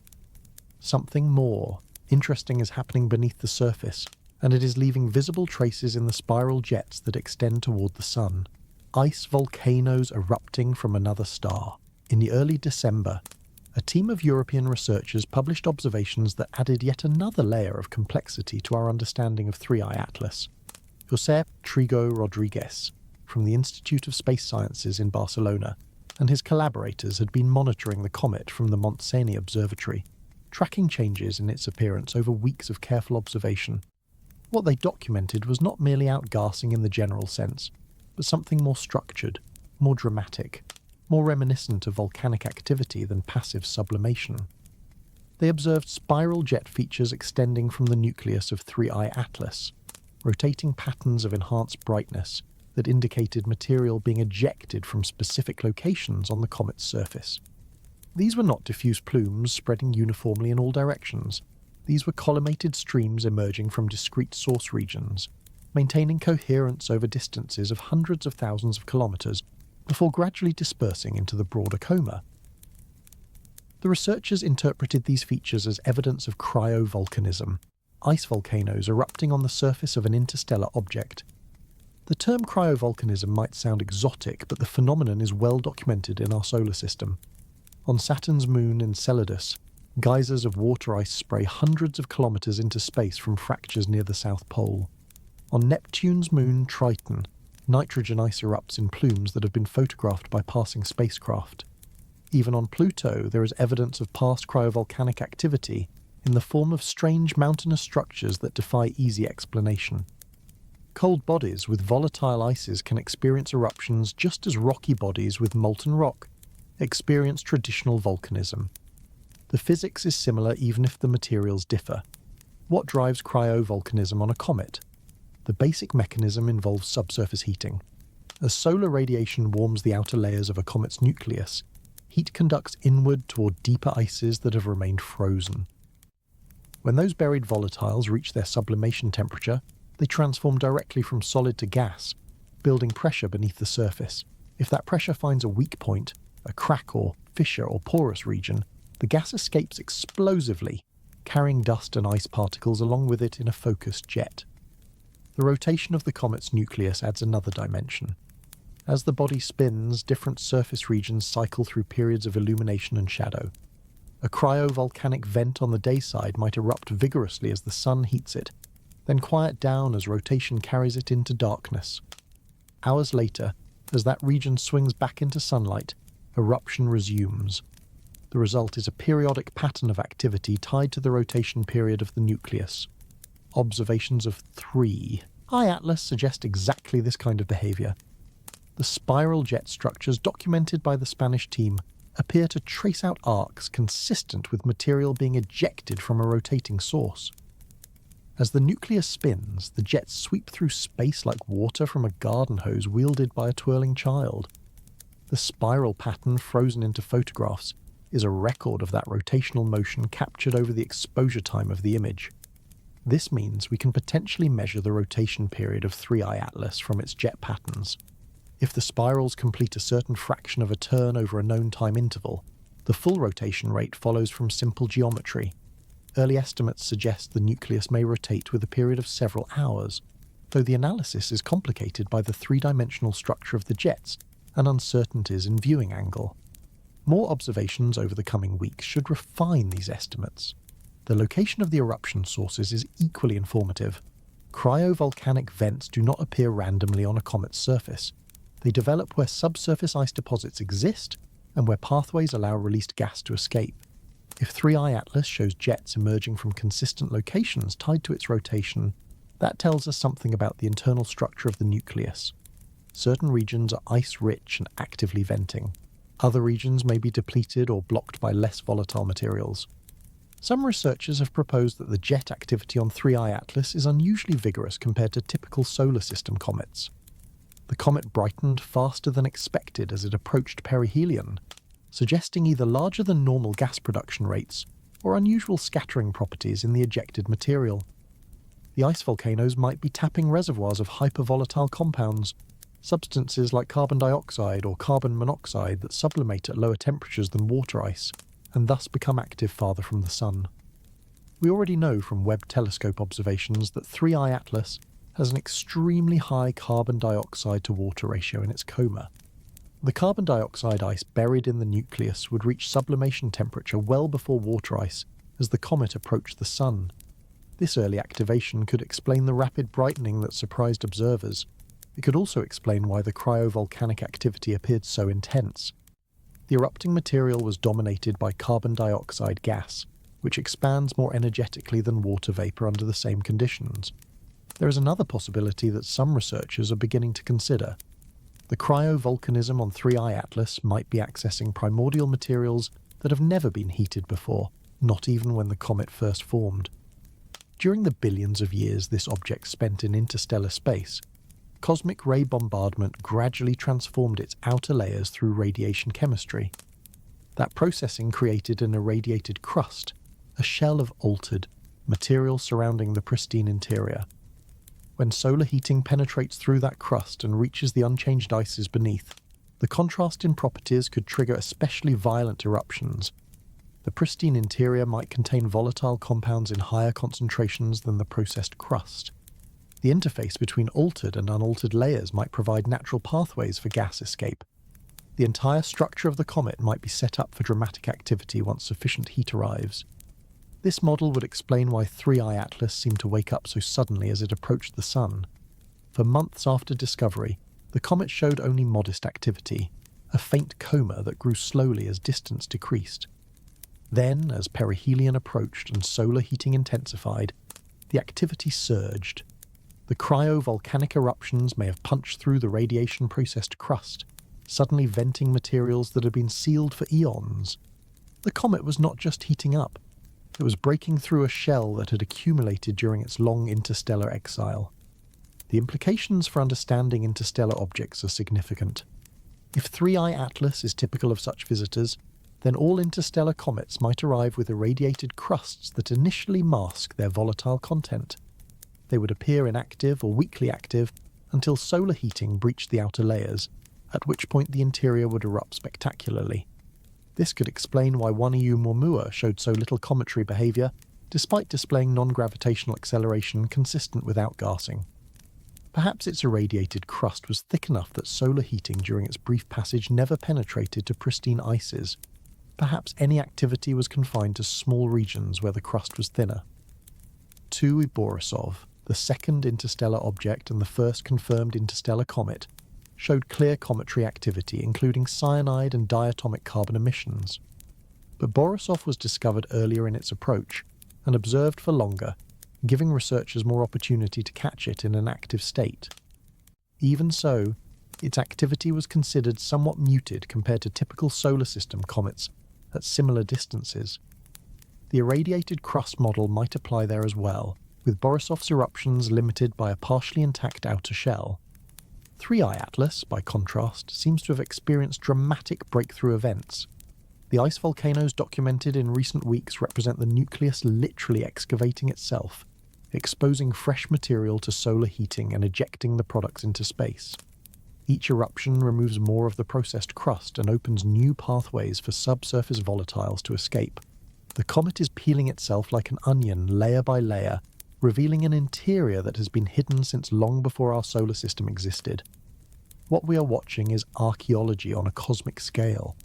Something more interesting is happening beneath the surface, and it is leaving visible traces in the spiral jets that extend toward the Sun. Ice volcanoes erupting from another star. In the early December, a team of European researchers published observations that added yet another layer of complexity to our understanding of 3I Atlas. Josep Trigo Rodriguez, from the Institute of Space Sciences in Barcelona, and his collaborators had been monitoring the comet from the Montseny Observatory, tracking changes in its appearance over weeks of careful observation. What they documented was not merely outgassing in the general sense, but something more structured, more dramatic, more reminiscent of volcanic activity than passive sublimation. They observed spiral jet features extending from the nucleus of 3I Atlas, rotating patterns of enhanced brightness that indicated material being ejected from specific locations on the comet's surface. These were not diffuse plumes spreading uniformly in all directions. These were collimated streams emerging from discrete source regions, maintaining coherence over distances of hundreds of thousands of kilometers before gradually dispersing into the broader coma. The researchers interpreted these features as evidence of cryovolcanism, ice volcanoes erupting on the surface of an interstellar object. The term cryovolcanism might sound exotic, but the phenomenon is well documented in our solar system. On Saturn's moon Enceladus, geysers of water ice spray hundreds of kilometers into space from fractures near the South Pole. On Neptune's moon Triton, nitrogen ice erupts in plumes that have been photographed by passing spacecraft. Even on Pluto, there is evidence of past cryovolcanic activity in the form of strange mountainous structures that defy easy explanation. Cold bodies with volatile ices can experience eruptions just as rocky bodies with molten rock experience traditional volcanism. The physics is similar even if the materials differ. What drives cryovolcanism on a comet? The basic mechanism involves subsurface heating. As solar radiation warms the outer layers of a comet's nucleus, heat conducts inward toward deeper ices that have remained frozen. When those buried volatiles reach their sublimation temperature, they transform directly from solid to gas, building pressure beneath the surface. If that pressure finds a weak point, a crack or fissure or porous region, the gas escapes explosively, carrying dust and ice particles along with it in a focused jet. The rotation of the comet's nucleus adds another dimension. As the body spins, different surface regions cycle through periods of illumination and shadow. A cryovolcanic vent on the day side might erupt vigorously as the sun heats it, then quiet down as rotation carries it into darkness. Hours later, As that region swings back into sunlight, eruption resumes. The result is a periodic pattern of activity tied to the rotation period of the nucleus. Observations of 3 I-Atlas suggest exactly this kind of behaviour. The spiral jet structures documented by the Spanish team appear to trace out arcs consistent with material being ejected from a rotating source. As the nucleus spins, the jets sweep through space like water from a garden hose wielded by a twirling child. The spiral pattern frozen into photographs is a record of that rotational motion captured over the exposure time of the image. This means we can potentially measure the rotation period of 3I Atlas from its jet patterns. If the spirals complete a certain fraction of a turn over a known time interval, the full rotation rate follows from simple geometry. Early estimates suggest the nucleus may rotate with a period of several hours, though the analysis is complicated by the three-dimensional structure of the jets and uncertainties in viewing angle. More observations over the coming weeks should refine these estimates. The location of the eruption sources is equally informative. Cryovolcanic vents do not appear randomly on a comet's surface. They develop where subsurface ice deposits exist and where pathways allow released gas to escape. If 3I Atlas shows jets emerging from consistent locations tied to its rotation, that tells us something about the internal structure of the nucleus. Certain regions are ice-rich and actively venting. Other regions may be depleted or blocked by less volatile materials. Some researchers have proposed that the jet activity on 3I Atlas is unusually vigorous compared to typical solar system comets. The comet brightened faster than expected as it approached perihelion, suggesting either larger than normal gas production rates or unusual scattering properties in the ejected material. The ice volcanoes might be tapping reservoirs of hypervolatile compounds, substances like carbon dioxide or carbon monoxide that sublimate at lower temperatures than water ice, and thus become active farther from the Sun. We already know from Webb telescope observations that 3I Atlas has an extremely high carbon dioxide to water ratio in its coma. The carbon dioxide ice buried in the nucleus would reach sublimation temperature well before water ice as the comet approached the Sun. This early activation could explain the rapid brightening that surprised observers. It could also explain why the cryovolcanic activity appeared so intense. The erupting material was dominated by carbon dioxide gas, which expands more energetically than water vapor under the same conditions. There is another possibility that some researchers are beginning to consider. The cryovolcanism on 3I Atlas might be accessing primordial materials that have never been heated before, not even when the comet first formed. During the billions of years this object spent in interstellar space, cosmic ray bombardment gradually transformed its outer layers through radiation chemistry. That processing created an irradiated crust, a shell of altered material surrounding the pristine interior. When solar heating penetrates through that crust and reaches the unchanged ices beneath, the contrast in properties could trigger especially violent eruptions. The pristine interior might contain volatile compounds in higher concentrations than the processed crust. The interface between altered and unaltered layers might provide natural pathways for gas escape. The entire structure of the comet might be set up for dramatic activity once sufficient heat arrives. This model would explain why 3I Atlas seemed to wake up so suddenly as it approached the Sun. For months after discovery, the comet showed only modest activity, a faint coma that grew slowly as distance decreased. Then, as perihelion approached and solar heating intensified, the activity surged. The cryovolcanic eruptions may have punched through the radiation-processed crust, suddenly venting materials that had been sealed for eons. The comet was not just heating up. It was breaking through a shell that had accumulated during its long interstellar exile. The implications for understanding interstellar objects are significant. If 3I Atlas is typical of such visitors, then all interstellar comets might arrive with irradiated crusts that initially mask their volatile content. They would appear inactive or weakly active until solar heating breached the outer layers, at which point the interior would erupt spectacularly. This could explain why 1EU Oumuamua showed so little cometry behaviour, despite displaying non-gravitational acceleration consistent with outgassing. Perhaps its irradiated crust was thick enough that solar heating during its brief passage never penetrated to pristine ices. Perhaps any activity was confined to small regions where the crust was thinner. 2 Borisov, the second interstellar object and the first confirmed interstellar comet, showed clear cometry activity, including cyanide and diatomic carbon emissions. But Borisov was discovered earlier in its approach and observed for longer, giving researchers more opportunity to catch it in an active state. Even so, its activity was considered somewhat muted compared to typical solar system comets at similar distances. The irradiated crust model might apply there as well, with Borisov's eruptions limited by a partially intact outer shell. 3I Atlas, by contrast, seems to have experienced dramatic breakthrough events. The ice volcanoes documented in recent weeks represent the nucleus literally excavating itself, exposing fresh material to solar heating and ejecting the products into space. Each eruption removes more of the processed crust and opens new pathways for subsurface volatiles to escape. The comet is peeling itself like an onion, layer by layer, revealing an interior that has been hidden since long before our solar system existed. What we are watching is archaeology on a cosmic scale.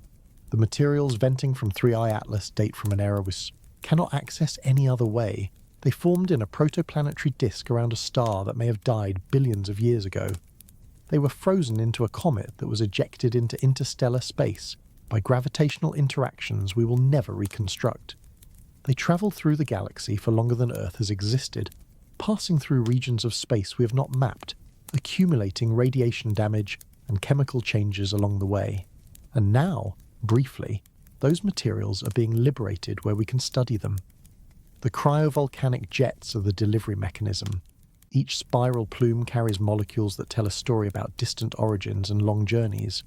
The materials venting from 3I Atlas date from an era we cannot access any other way. They formed in a protoplanetary disk around a star that may have died billions of years ago. They were frozen into a comet that was ejected into interstellar space by gravitational interactions we will never reconstruct. They travelled through the galaxy for longer than Earth has existed, passing through regions of space we have not mapped, accumulating radiation damage and chemical changes along the way. And now, briefly, those materials are being liberated where we can study them. The cryovolcanic jets are the delivery mechanism. Each spiral plume carries molecules that tell a story about distant origins and long journeys.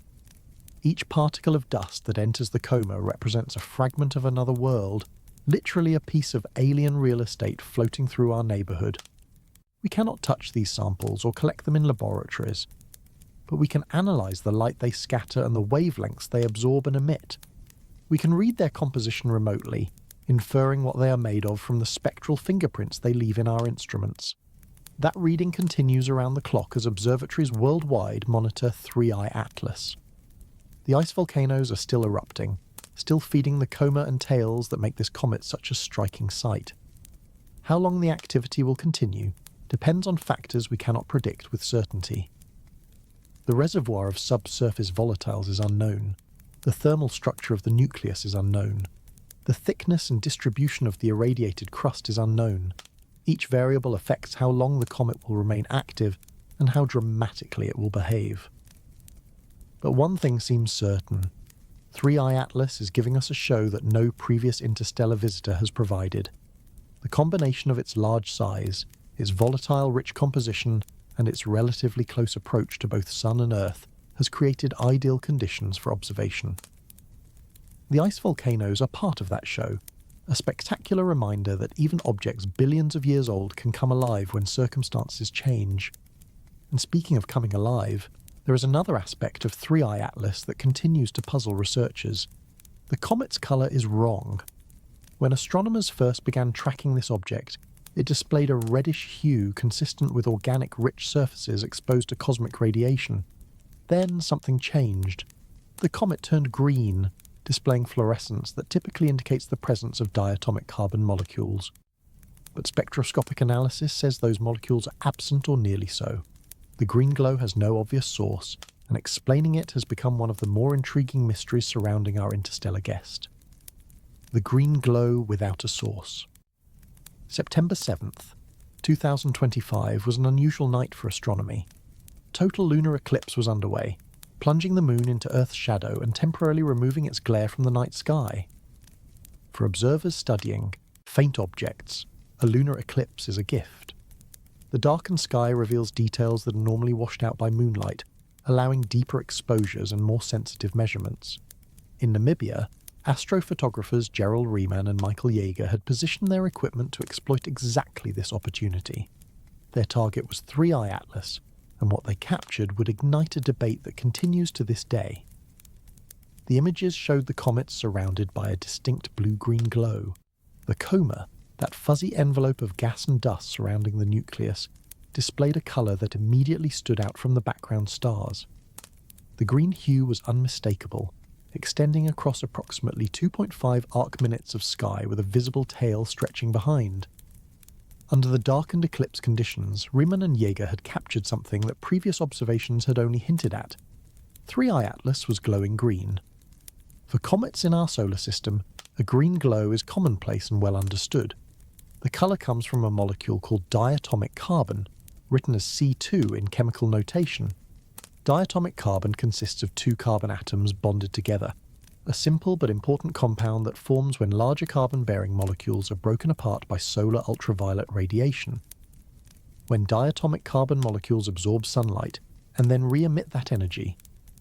Each particle of dust that enters the coma represents a fragment of another world, literally a piece of alien real estate floating through our neighbourhood. We cannot touch these samples or collect them in laboratories, but we can analyse the light they scatter and the wavelengths they absorb and emit. We can read their composition remotely, inferring what they are made of from the spectral fingerprints they leave in our instruments. That reading continues around the clock as observatories worldwide monitor 3I Atlas. The ice volcanoes are still erupting, still feeding the coma and tails that make this comet such a striking sight. How long the activity will continue depends on factors we cannot predict with certainty. The reservoir of subsurface volatiles is unknown. The thermal structure of the nucleus is unknown. The thickness and distribution of the irradiated crust is unknown. Each variable affects how long the comet will remain active and how dramatically it will behave. But one thing seems certain. 3I Atlas is giving us a show that no previous interstellar visitor has provided. The combination of its large size, its volatile-rich composition, and its relatively close approach to both Sun and Earth has created ideal conditions for observation. The ice volcanoes are part of that show, a spectacular reminder that even objects billions of years old can come alive when circumstances change. And speaking of coming alive, there is another aspect of 3I Atlas that continues to puzzle researchers. The comet's colour is wrong. When astronomers first began tracking this object, it displayed a reddish hue consistent with organic rich surfaces exposed to cosmic radiation. Then something changed. The comet turned green, displaying fluorescence that typically indicates the presence of diatomic carbon molecules. But spectroscopic analysis says those molecules are absent or nearly so. The green glow has no obvious source, and explaining it has become one of the more intriguing mysteries surrounding our interstellar guest. The green glow without a source. September 7th, 2025 was an unusual night for astronomy. Total lunar eclipse was underway, plunging the moon into Earth's shadow and temporarily removing its glare from the night sky. For observers studying faint objects, a lunar eclipse is a gift. The darkened sky reveals details that are normally washed out by moonlight, allowing deeper exposures and more sensitive measurements. In Namibia, astrophotographers Gerald Riemann and Michael Jaeger had positioned their equipment to exploit exactly this opportunity. Their target was 3I Atlas, and what they captured would ignite a debate that continues to this day. The images showed the comet surrounded by a distinct blue-green glow. The coma, that fuzzy envelope of gas and dust surrounding the nucleus, displayed a colour that immediately stood out from the background stars. The green hue was unmistakable, extending across approximately 2.5 arc minutes of sky with a visible tail stretching behind. Under the darkened eclipse conditions, Riemann and Jaeger had captured something that previous observations had only hinted at. 3I Atlas was glowing green. For comets in our solar system, a green glow is commonplace and well understood. The colour comes from a molecule called diatomic carbon, written as C2 in chemical notation. Diatomic carbon consists of two carbon atoms bonded together, a simple but important compound that forms when larger carbon-bearing molecules are broken apart by solar ultraviolet radiation. When diatomic carbon molecules absorb sunlight and then re-emit that energy,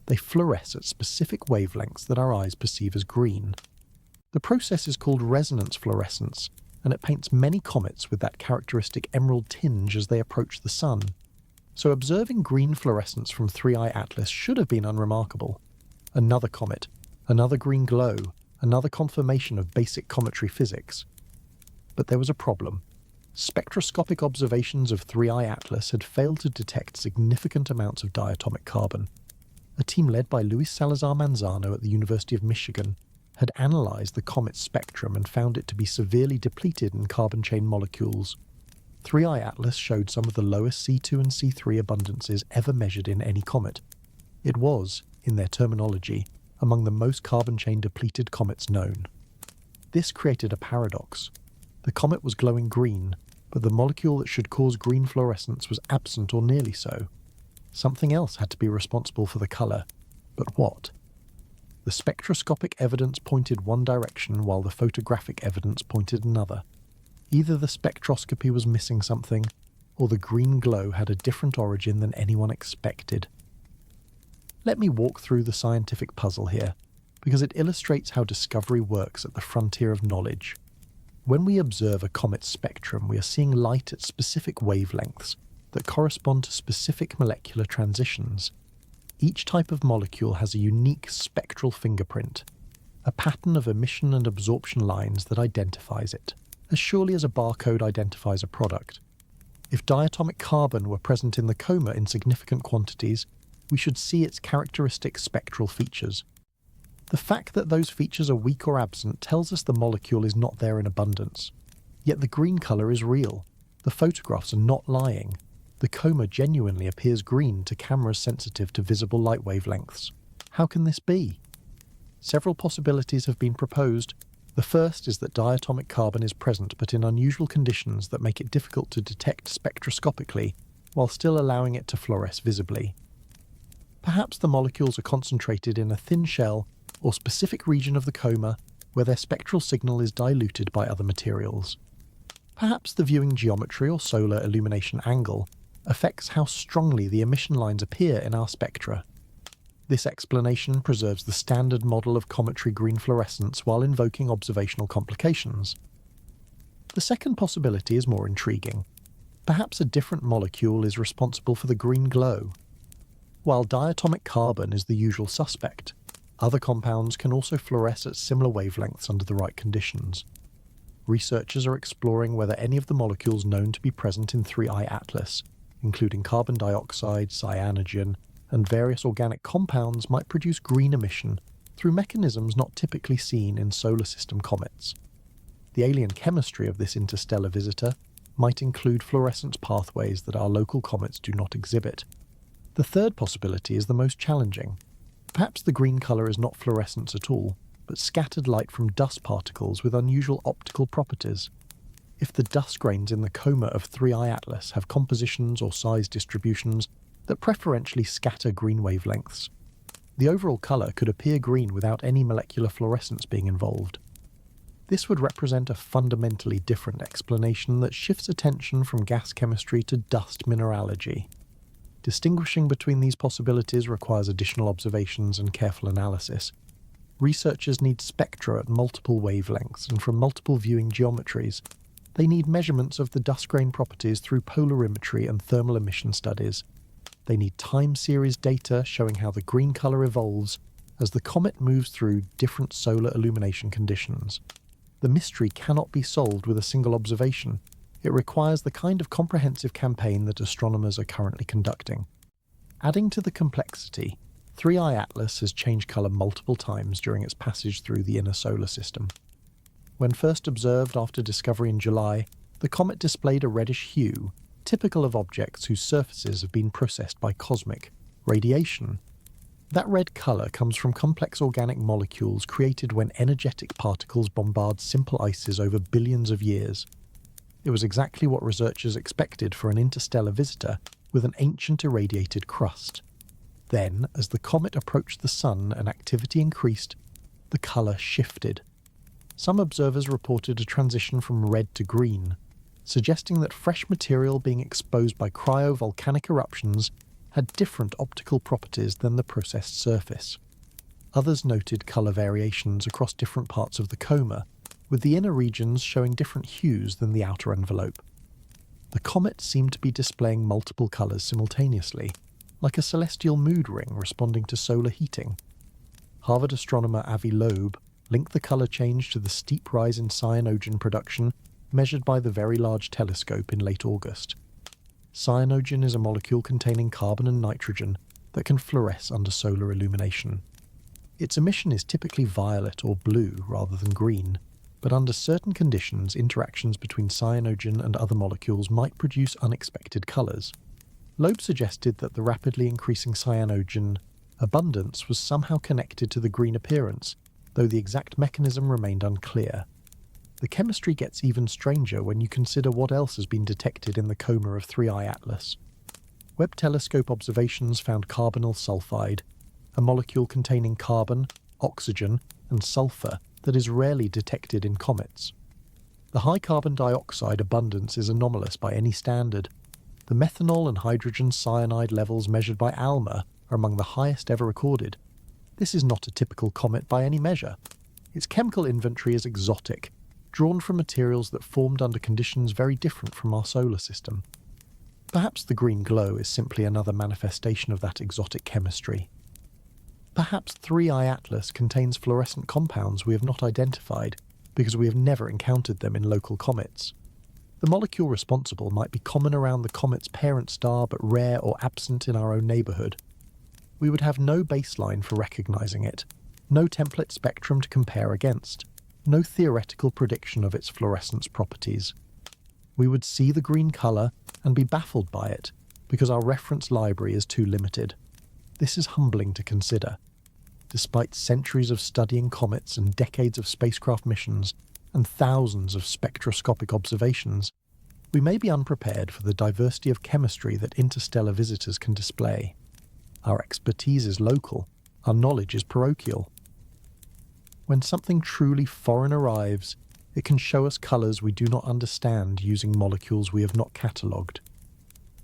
they fluoresce at specific wavelengths that our eyes perceive as green. The process is called resonance fluorescence, and it paints many comets with that characteristic emerald tinge as they approach the sun. So observing green fluorescence from 3I Atlas should have been unremarkable. Another comet, another green glow, another confirmation of basic cometry physics. But there was a problem. Spectroscopic observations of 3I Atlas had failed to detect significant amounts of diatomic carbon. A team led by Luis Salazar Manzano at the University of Michigan had analysed the comet's spectrum and found it to be severely depleted in carbon chain molecules. 3I Atlas showed some of the lowest C2 and C3 abundances ever measured in any comet. It was, in their terminology, among the most carbon chain depleted comets known. This created a paradox. The comet was glowing green, but the molecule that should cause green fluorescence was absent or nearly so. Something else had to be responsible for the colour, but what? The spectroscopic evidence pointed one direction while the photographic evidence pointed another. Either the spectroscopy was missing something, or the green glow had a different origin than anyone expected. Let me walk through the scientific puzzle here, because it illustrates how discovery works at the frontier of knowledge. When we observe a comet's spectrum, we are seeing light at specific wavelengths that correspond to specific molecular transitions. Each type of molecule has a unique spectral fingerprint, a pattern of emission and absorption lines that identifies it, as surely as a barcode identifies a product. If diatomic carbon were present in the coma in significant quantities, we should see its characteristic spectral features. The fact that those features are weak or absent tells us the molecule is not there in abundance. Yet the green colour is real. The photographs are not lying. The coma genuinely appears green to cameras sensitive to visible light wavelengths. How can this be? Several possibilities have been proposed. The first is that diatomic carbon is present but in unusual conditions that make it difficult to detect spectroscopically, while still allowing it to fluoresce visibly. Perhaps the molecules are concentrated in a thin shell or specific region of the coma where their spectral signal is diluted by other materials. Perhaps the viewing geometry or solar illumination angle affects how strongly the emission lines appear in our spectra. This explanation preserves the standard model of cometry green fluorescence while invoking observational complications. The second possibility is more intriguing. Perhaps a different molecule is responsible for the green glow. While diatomic carbon is the usual suspect, other compounds can also fluoresce at similar wavelengths under the right conditions. Researchers are exploring whether any of the molecules known to be present in 3I Atlas, including carbon dioxide, cyanogen, and various organic compounds, might produce green emission through mechanisms not typically seen in solar system comets. The alien chemistry of this interstellar visitor might include fluorescence pathways that our local comets do not exhibit. The third possibility is the most challenging. Perhaps the green colour is not fluorescence at all, but scattered light from dust particles with unusual optical properties. If the dust grains in the coma of 3I Atlas have compositions or size distributions that preferentially scatter green wavelengths, the overall colour could appear green without any molecular fluorescence being involved. This would represent a fundamentally different explanation that shifts attention from gas chemistry to dust mineralogy. Distinguishing between these possibilities requires additional observations and careful analysis. Researchers need spectra at multiple wavelengths and from multiple viewing geometries. They need measurements of the dust grain properties through polarimetry and thermal emission studies. They need time series data showing how the green colour evolves as the comet moves through different solar illumination conditions. The mystery cannot be solved with a single observation. It requires the kind of comprehensive campaign that astronomers are currently conducting. Adding to the complexity, 3I Atlas has changed colour multiple times during its passage through the inner solar system. When first observed after discovery in July, The comet displayed a reddish hue, typical of objects whose surfaces have been processed by cosmic radiation. That red colour comes from complex organic molecules created when energetic particles bombard simple ices over billions of years. It was exactly what researchers expected for an interstellar visitor with an ancient irradiated crust. Then, as the comet approached the Sun and activity increased, the colour shifted. Some observers reported a transition from red to green, suggesting that fresh material being exposed by cryovolcanic eruptions had different optical properties than the processed surface. Others noted colour variations across different parts of the coma, with the inner regions showing different hues than the outer envelope. The comet seemed to be displaying multiple colours simultaneously, like a celestial mood ring responding to solar heating. Harvard astronomer Avi Loeb linked the colour change to the steep rise in cyanogen production measured by the Very Large Telescope in late August. Cyanogen is a molecule containing carbon and nitrogen that can fluoresce under solar illumination. Its emission is typically violet or blue rather than green, but under certain conditions interactions between cyanogen and other molecules might produce unexpected colours. Loeb suggested that the rapidly increasing cyanogen abundance was somehow connected to the green appearance, though the exact mechanism remained unclear. The chemistry gets even stranger when you consider what else has been detected in the coma of 3I Atlas. Webb telescope observations found carbonyl sulfide, a molecule containing carbon, oxygen, and sulfur that is rarely detected in comets. The high carbon dioxide abundance is anomalous by any standard. The methanol and hydrogen cyanide levels measured by ALMA are among the highest ever recorded. This is not a typical comet by any measure. Its chemical inventory is exotic, drawn from materials that formed under conditions very different from our solar system. Perhaps the green glow is simply another manifestation of that exotic chemistry. Perhaps 3I Atlas contains fluorescent compounds we have not identified because we have never encountered them in local comets. The molecule responsible might be common around the comet's parent star but rare or absent in our own neighbourhood. We would have no baseline for recognising it, no template spectrum to compare against, no theoretical prediction of its fluorescence properties. We would see the green colour and be baffled by it because our reference library is too limited. This is humbling to consider. Despite centuries of studying comets and decades of spacecraft missions and thousands of spectroscopic observations, we may be unprepared for the diversity of chemistry that interstellar visitors can display. Our expertise is local, our knowledge is parochial. When something truly foreign arrives, it can show us colours we do not understand using molecules we have not catalogued.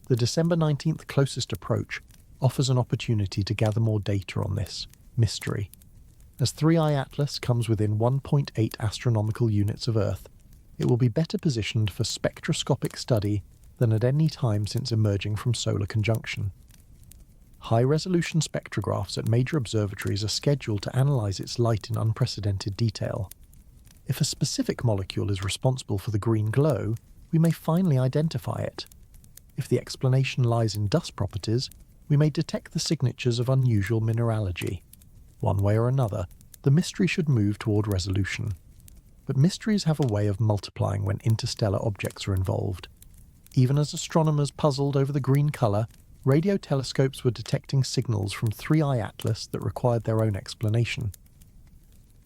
The December 19th closest approach offers an opportunity to gather more data on this mystery. As 3I Atlas comes within 1.8 astronomical units of Earth, it will be better positioned for spectroscopic study than at any time since emerging from solar conjunction. High-resolution spectrographs at major observatories are scheduled to analyse its light in unprecedented detail. If a specific molecule is responsible for the green glow, we may finally identify it. If the explanation lies in dust properties, we may detect the signatures of unusual mineralogy. One way or another, the mystery should move toward resolution. But mysteries have a way of multiplying when interstellar objects are involved. Even as astronomers puzzled over the green colour, radio telescopes were detecting signals from 3I Atlas that required their own explanation.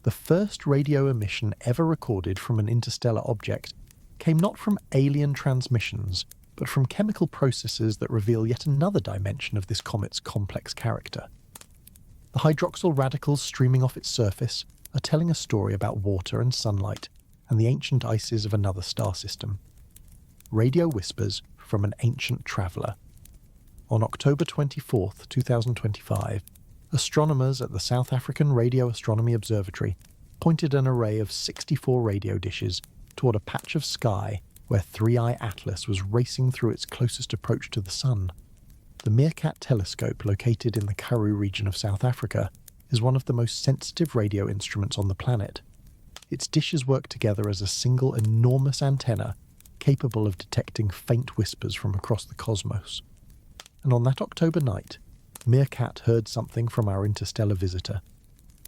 The first radio emission ever recorded from an interstellar object came not from alien transmissions, but from chemical processes that reveal yet another dimension of this comet's complex character. The hydroxyl radicals streaming off its surface are telling a story about water and sunlight and the ancient ices of another star system. Radio whispers from an ancient traveller. On October 24, 2025, astronomers at the South African Radio Astronomy Observatory pointed an array of 64 radio dishes toward a patch of sky where 3I Atlas was racing through its closest approach to the Sun. The Meerkat telescope, located in the Karoo region of South Africa, is one of the most sensitive radio instruments on the planet. Its dishes work together as a single enormous antenna capable of detecting faint whispers from across the cosmos. And on that October night, Meerkat heard something from our interstellar visitor.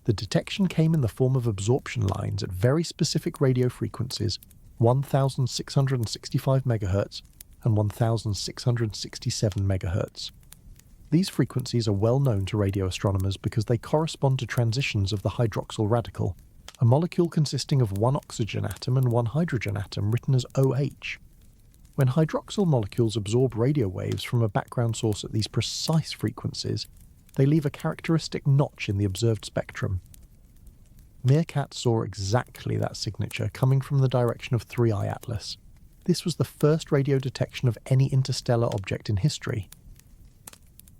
The detection came in the form of absorption lines at very specific radio frequencies 1665 MHz and 1667 MHz. These frequencies are well known to radio astronomers because they correspond to transitions of the hydroxyl radical, a molecule consisting of one oxygen atom and one hydrogen atom written as OH. When hydroxyl molecules absorb radio waves from a background source at these precise frequencies, they leave a characteristic notch in the observed spectrum. Meerkat saw exactly that signature coming from the direction of 3I Atlas. This was the first radio detection of any interstellar object in history.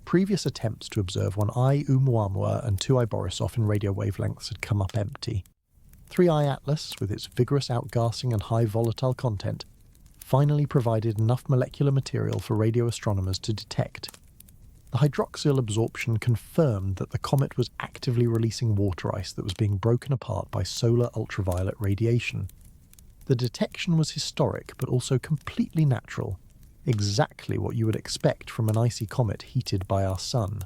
Previous attempts to observe 1I Oumuamua and 2I Borisov in radio wavelengths had come up empty. 3I Atlas, with its vigorous outgassing and high volatile content, finally provided enough molecular material for radio astronomers to detect. The hydroxyl absorption confirmed that the comet was actively releasing water ice that was being broken apart by solar ultraviolet radiation. The detection was historic but also completely natural, exactly what you would expect from an icy comet heated by our sun.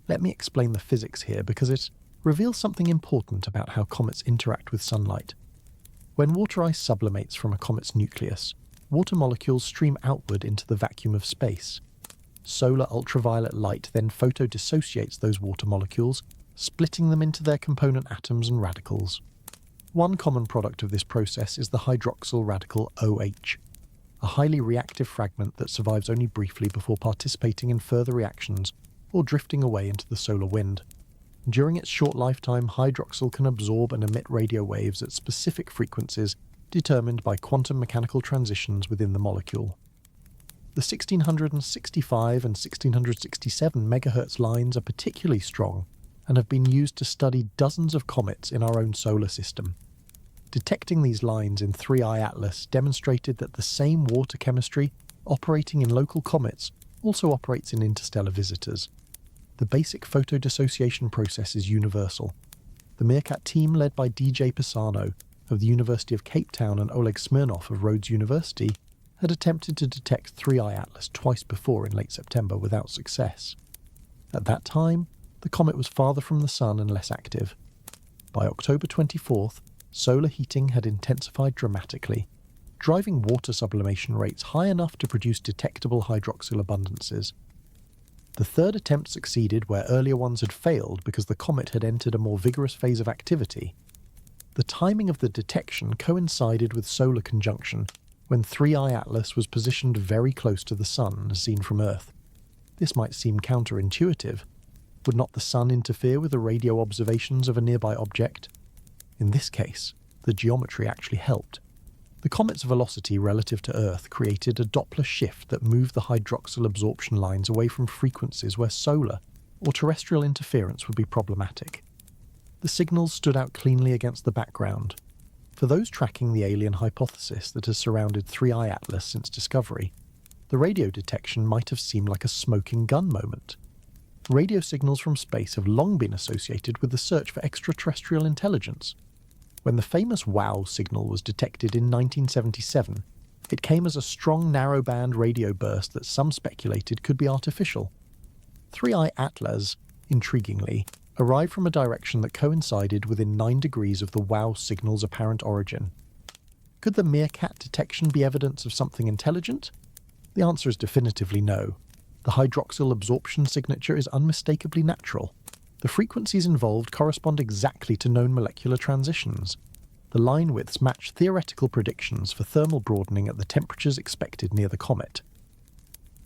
Let me explain the physics here because it reveals something important about how comets interact with sunlight. When water ice sublimates from a comet's nucleus, water molecules stream outward into the vacuum of space. Solar ultraviolet light then photodissociates those water molecules, splitting them into their component atoms and radicals. One common product of this process is the hydroxyl radical OH, a highly reactive fragment that survives only briefly before participating in further reactions or drifting away into the solar wind. During its short lifetime, hydroxyl can absorb and emit radio waves at specific frequencies determined by quantum mechanical transitions within the molecule. The 1665 and 1667 MHz lines are particularly strong and have been used to study dozens of comets in our own solar system. Detecting these lines in 3I Atlas demonstrated that the same water chemistry operating in local comets also operates in interstellar visitors. The basic photodissociation process is universal. The Meerkat team, led by DJ Pisano of the University of Cape Town and Oleg Smirnov of Rhodes University, had attempted to detect 3I Atlas twice before in late September without success. At that time, the comet was farther from the Sun and less active. By October 24th, solar heating had intensified dramatically, driving water sublimation rates high enough to produce detectable hydroxyl abundances. The third attempt succeeded where earlier ones had failed because the comet had entered a more vigorous phase of activity. The timing of the detection coincided with solar conjunction, when 3I Atlas was positioned very close to the Sun as seen from Earth. This might seem counterintuitive. Would not the Sun interfere with the radio observations of a nearby object? In this case, the geometry actually helped. The comet's velocity relative to Earth created a Doppler shift that moved the hydroxyl absorption lines away from frequencies where solar or terrestrial interference would be problematic. The signals stood out cleanly against the background. For those tracking the alien hypothesis that has surrounded 3I Atlas since discovery, the radio detection might have seemed like a smoking gun moment. Radio signals from space have long been associated with the search for extraterrestrial intelligence. When the famous WOW signal was detected in 1977, it came as a strong narrowband radio burst that some speculated could be artificial. 3I Atlas, intriguingly, arrived from a direction that coincided within 9 degrees of the WOW signal's apparent origin. Could the Meerkat detection be evidence of something intelligent? The answer is definitively no. The hydroxyl absorption signature is unmistakably natural. The frequencies involved correspond exactly to known molecular transitions. The line widths match theoretical predictions for thermal broadening at the temperatures expected near the comet.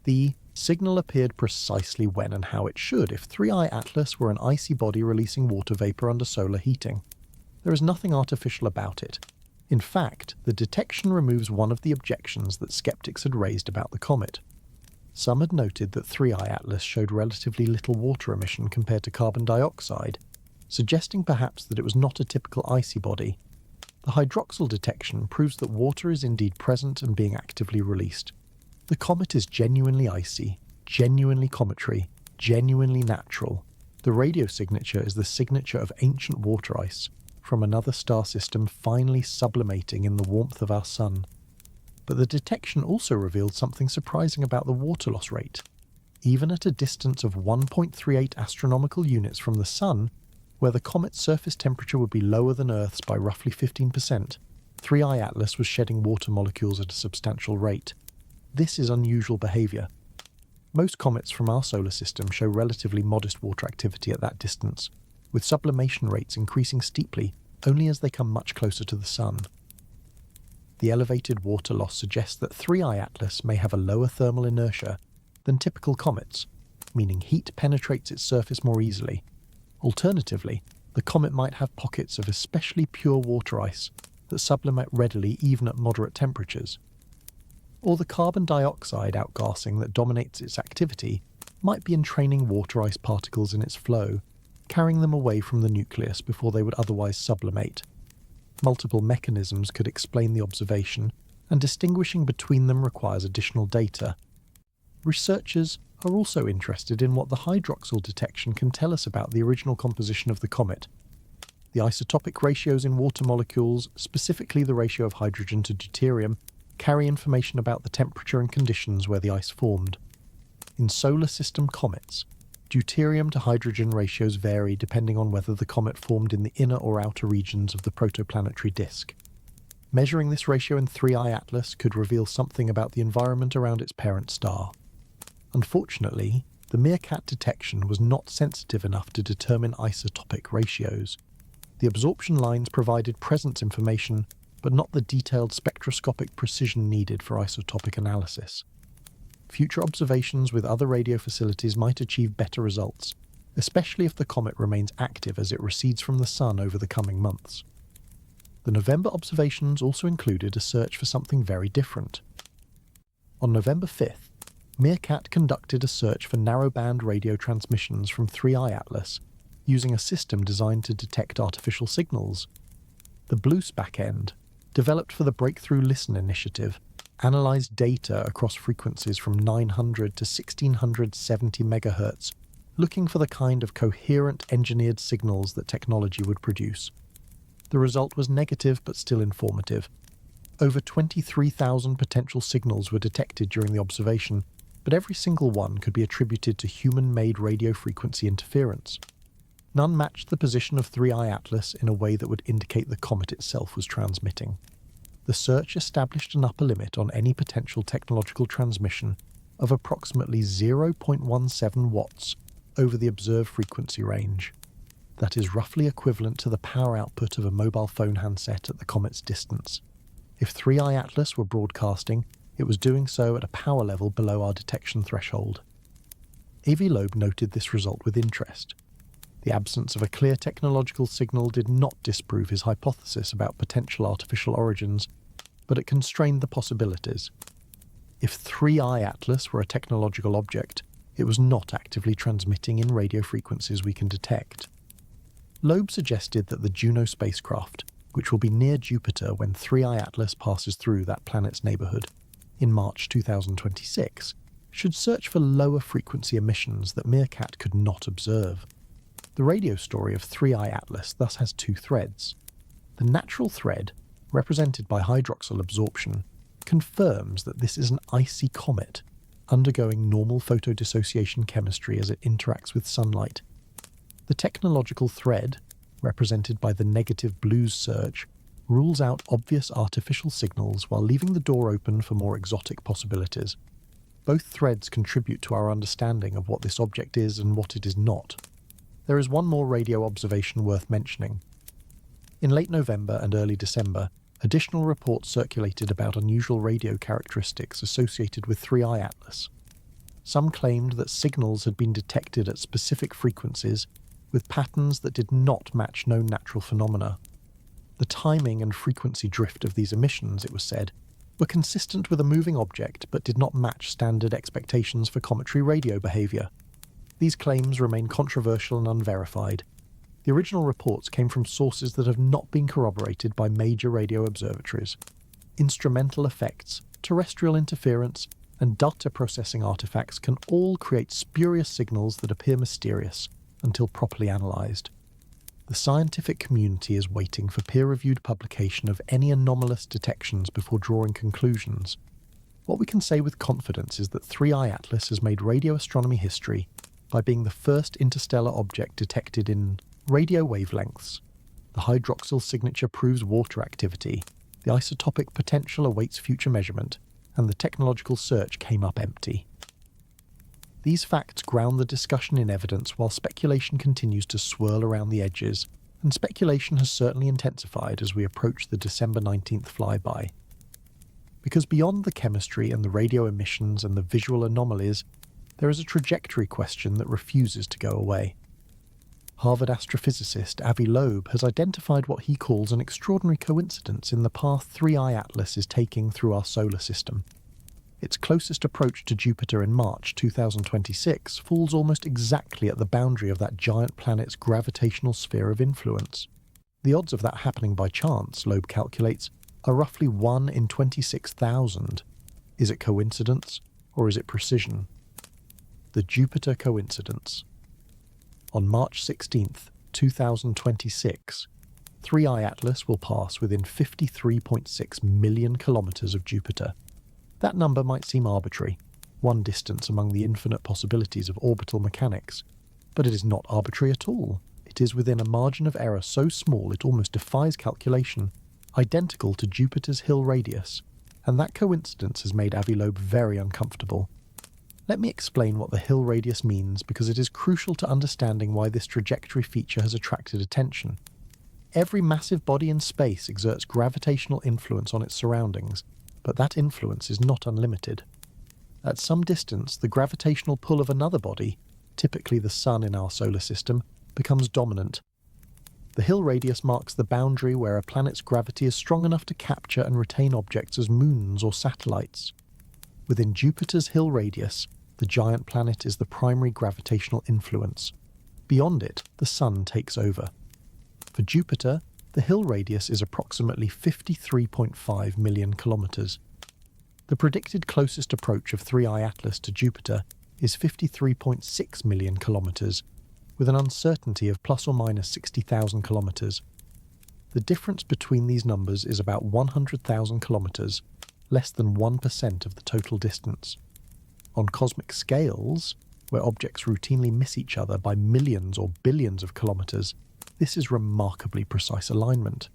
The signal appeared precisely when and how it should if 3I Atlas were an icy body releasing water vapor under solar heating. There is nothing artificial about it. In fact, the detection removes one of the objections that skeptics had raised about the comet. Some had noted that 3I Atlas showed relatively little water emission compared to carbon dioxide, suggesting perhaps that it was not a typical icy body. The hydroxyl detection proves that water is indeed present and being actively released. The comet is genuinely icy, genuinely cometry, genuinely natural. The radio signature is the signature of ancient water ice from another star system finally sublimating in the warmth of our Sun. But the detection also revealed something surprising about the water loss rate. Even at a distance of 1.38 astronomical units from the Sun, where the comet's surface temperature would be lower than Earth's by roughly 15%, 3I Atlas was shedding water molecules at a substantial rate. This is unusual behaviour. Most comets from our solar system show relatively modest water activity at that distance, with sublimation rates increasing steeply only as they come much closer to the Sun. The elevated water loss suggests that 3I Atlas may have a lower thermal inertia than typical comets, meaning heat penetrates its surface more easily. Alternatively, the comet might have pockets of especially pure water ice that sublimate readily even at moderate temperatures. Or the carbon dioxide outgassing that dominates its activity might be entraining water ice particles in its flow, carrying them away from the nucleus before they would otherwise sublimate. Multiple mechanisms could explain the observation, and distinguishing between them requires additional data. Researchers are also interested in what the hydroxyl detection can tell us about the original composition of the comet. The isotopic ratios in water molecules, specifically the ratio of hydrogen to deuterium, carry information about the temperature and conditions where the ice formed. In solar system comets, deuterium to hydrogen ratios vary depending on whether the comet formed in the inner or outer regions of the protoplanetary disk. Measuring this ratio in 3I Atlas could reveal something about the environment around its parent star. Unfortunately, the meerkat detection was not sensitive enough to determine isotopic ratios. The absorption lines provided presence information, but not the detailed spectroscopic precision needed for isotopic analysis. Future observations with other radio facilities might achieve better results, especially if the comet remains active as it recedes from the Sun over the coming months. The November observations also included a search for something very different. On November 5th, Meerkat conducted a search for narrowband radio transmissions from 3I Atlas using a system designed to detect artificial signals. The BLUES backend, developed for the Breakthrough Listen initiative, analysed data across frequencies from 900 to 1670 MHz, looking for the kind of coherent engineered signals that technology would produce. The result was negative but still informative. Over 23,000 potential signals were detected during the observation, but every single one could be attributed to human-made radio frequency interference. None matched the position of 3I Atlas in a way that would indicate the comet itself was transmitting. The search established an upper limit on any potential technological transmission of approximately 0.17 watts over the observed frequency range. That is roughly equivalent to the power output of a mobile phone handset at the comet's distance. If 3I Atlas were broadcasting, it was doing so at a power level below our detection threshold. Avi Loeb noted this result with interest. The absence of a clear technological signal did not disprove his hypothesis about potential artificial origins, but it constrained the possibilities. If 3I Atlas were a technological object, it was not actively transmitting in radio frequencies we can detect. Loeb suggested that the Juno spacecraft, which will be near Jupiter when 3I Atlas passes through that planet's neighbourhood in March 2026, should search for lower frequency emissions that Meerkat could not observe. The radio story of 3I Atlas thus has two threads. The natural thread, represented by hydroxyl absorption, confirms that this is an icy comet, undergoing normal photodissociation chemistry as it interacts with sunlight. The technological thread, represented by the negative BLUES search, rules out obvious artificial signals while leaving the door open for more exotic possibilities. Both threads contribute to our understanding of what this object is and what it is not. There is one more radio observation worth mentioning. In late November and early December, additional reports circulated about unusual radio characteristics associated with 3I Atlas. Some claimed that signals had been detected at specific frequencies with patterns that did not match known natural phenomena. The timing and frequency drift of these emissions, it was said, were consistent with a moving object but did not match standard expectations for cometary radio behaviour. These claims remain controversial and unverified. The original reports came from sources that have not been corroborated by major radio observatories. Instrumental effects, terrestrial interference, and data processing artifacts can all create spurious signals that appear mysterious until properly analysed. The scientific community is waiting for peer-reviewed publication of any anomalous detections before drawing conclusions. What we can say with confidence is that 3I Atlas has made radio astronomy history by being the first interstellar object detected in radio wavelengths. The hydroxyl signature proves water activity. the isotopic potential awaits future measurement, and the technological search came up empty. These facts ground the discussion in evidence while speculation continues to swirl around the edges, and speculation has certainly intensified as we approach the December 19th flyby. Because beyond the chemistry and the radio emissions and the visual anomalies, there is a trajectory question that refuses to go away. Harvard astrophysicist Avi Loeb has identified what he calls an extraordinary coincidence in the path 3I Atlas is taking through our solar system. Its closest approach to Jupiter in March 2026 falls almost exactly at the boundary of that giant planet's gravitational sphere of influence. The odds of that happening by chance, Loeb calculates, are roughly 1 in 26,000. Is it coincidence, or is it precision? The Jupiter coincidence. On March 16th, 2026, 3I Atlas will pass within 53.6 million kilometers of Jupiter. That number might seem arbitrary, one distance among the infinite possibilities of orbital mechanics, but it is not arbitrary at all. It is within a margin of error so small it almost defies calculation, identical to Jupiter's Hill radius, and that coincidence has made Avi Loeb very uncomfortable. Let me explain what the Hill radius means, because it is crucial to understanding why this trajectory feature has attracted attention. Every massive body in space exerts gravitational influence on its surroundings, but that influence is not unlimited. At some distance, the gravitational pull of another body, typically the Sun in our solar system, becomes dominant. The Hill radius marks the boundary where a planet's gravity is strong enough to capture and retain objects as moons or satellites. Within Jupiter's Hill radius, the giant planet is the primary gravitational influence. Beyond it, the Sun takes over. For Jupiter, the Hill radius is approximately 53.5 million kilometers. The predicted closest approach of 3I Atlas to Jupiter is 53.6 million kilometers, with an uncertainty of plus or minus 60,000 kilometers. The difference between these numbers is about 100,000 kilometers, less than 1% of the total distance. On cosmic scales, where objects routinely miss each other by millions or billions of kilometers, this is remarkably precise alignment.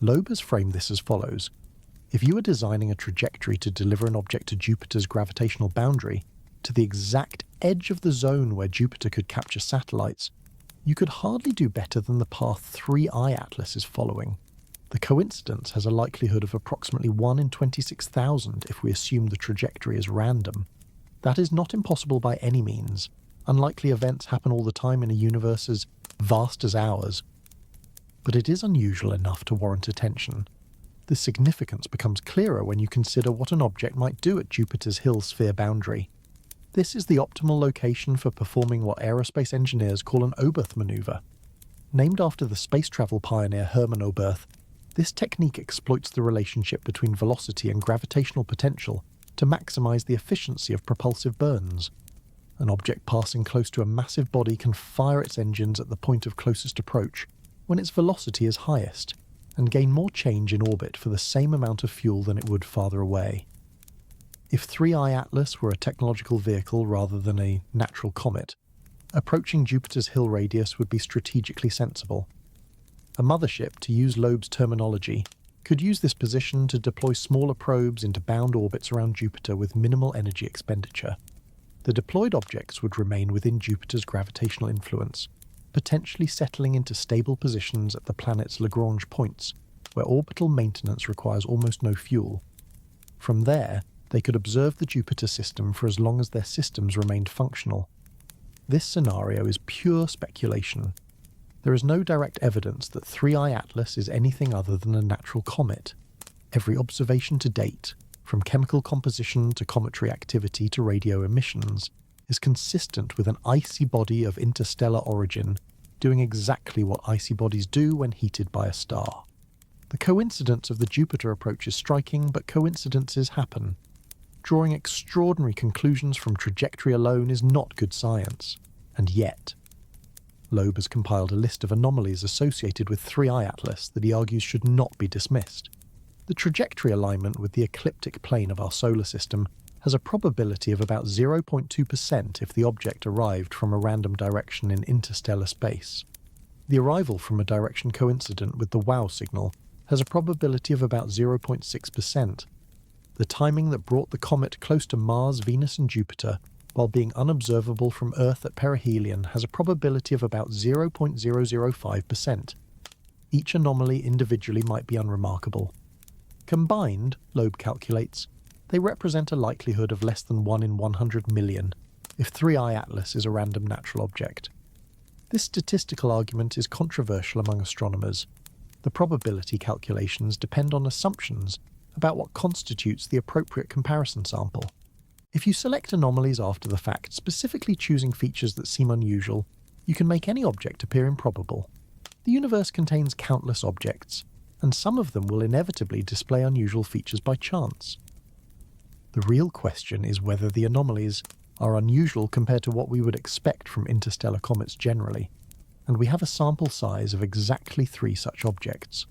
Loeb has framed this as follows. If you were designing a trajectory to deliver an object to Jupiter's gravitational boundary, to the exact edge of the zone where Jupiter could capture satellites, you could hardly do better than the path 3I Atlas is following. The coincidence has a likelihood of approximately 1 in 26,000 if we assume the trajectory is random. That is not impossible by any means. Unlikely events happen all the time in a universe as vast as ours. But it is unusual enough to warrant attention. The significance becomes clearer when you consider what an object might do at Jupiter's Hill sphere boundary. This is the optimal location for performing what aerospace engineers call an Oberth maneuver. Named after the space travel pioneer Hermann Oberth, this technique exploits the relationship between velocity and gravitational potential to maximize the efficiency of propulsive burns. An object passing close to a massive body can fire its engines at the point of closest approach, when its velocity is highest, and gain more change in orbit for the same amount of fuel than it would farther away. If 3I Atlas were a technological vehicle rather than a natural comet, approaching Jupiter's Hill radius would be strategically sensible. A mothership, to use Loeb's terminology, could use this position to deploy smaller probes into bound orbits around Jupiter with minimal energy expenditure. The deployed objects would remain within Jupiter's gravitational influence, potentially settling into stable positions at the planet's Lagrange points, where orbital maintenance requires almost no fuel. From there, they could observe the Jupiter system for as long as their systems remained functional. This scenario is pure speculation. There is no direct evidence that 3I Atlas is anything other than a natural comet. Every observation to date, from chemical composition to cometry activity to radio emissions, is consistent with an icy body of interstellar origin, doing exactly what icy bodies do when heated by a star. The coincidence of the Jupiter approach is striking, but coincidences happen. Drawing extraordinary conclusions from trajectory alone is not good science. And yet, Loeb has compiled a list of anomalies associated with 3I Atlas that he argues should not be dismissed. The trajectory alignment with the ecliptic plane of our solar system has a probability of about 0.2% if the object arrived from a random direction in interstellar space. The arrival from a direction coincident with the WOW signal has a probability of about 0.6%. The timing that brought the comet close to Mars, Venus and Jupiter, while being unobservable from Earth at perihelion, has a probability of about 0.005%. Each anomaly individually might be unremarkable. Combined, Loeb calculates, they represent a likelihood of less than 1 in 100 million, if 3i Atlas is a random natural object. This statistical argument is controversial among astronomers. The probability calculations depend on assumptions about what constitutes the appropriate comparison sample. If you select anomalies after the fact, specifically choosing features that seem unusual, you can make any object appear improbable. The universe contains countless objects, and some of them will inevitably display unusual features by chance. The real question is whether the anomalies are unusual compared to what we would expect from interstellar comets generally, and we have a sample size of exactly 3 such objects.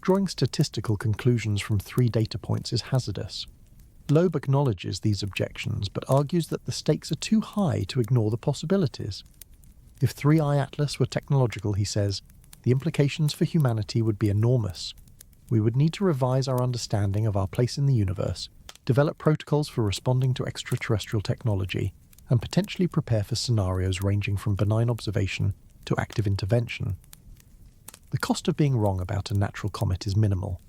Drawing statistical conclusions from 3 data points is hazardous. Loeb acknowledges these objections, but argues that the stakes are too high to ignore the possibilities. If 3i Atlas were technological, he says, the implications for humanity would be enormous. We would need to revise our understanding of our place in the universe, develop protocols for responding to extraterrestrial technology, and potentially prepare for scenarios ranging from benign observation to active intervention. The cost of being wrong about a natural comet is minimal.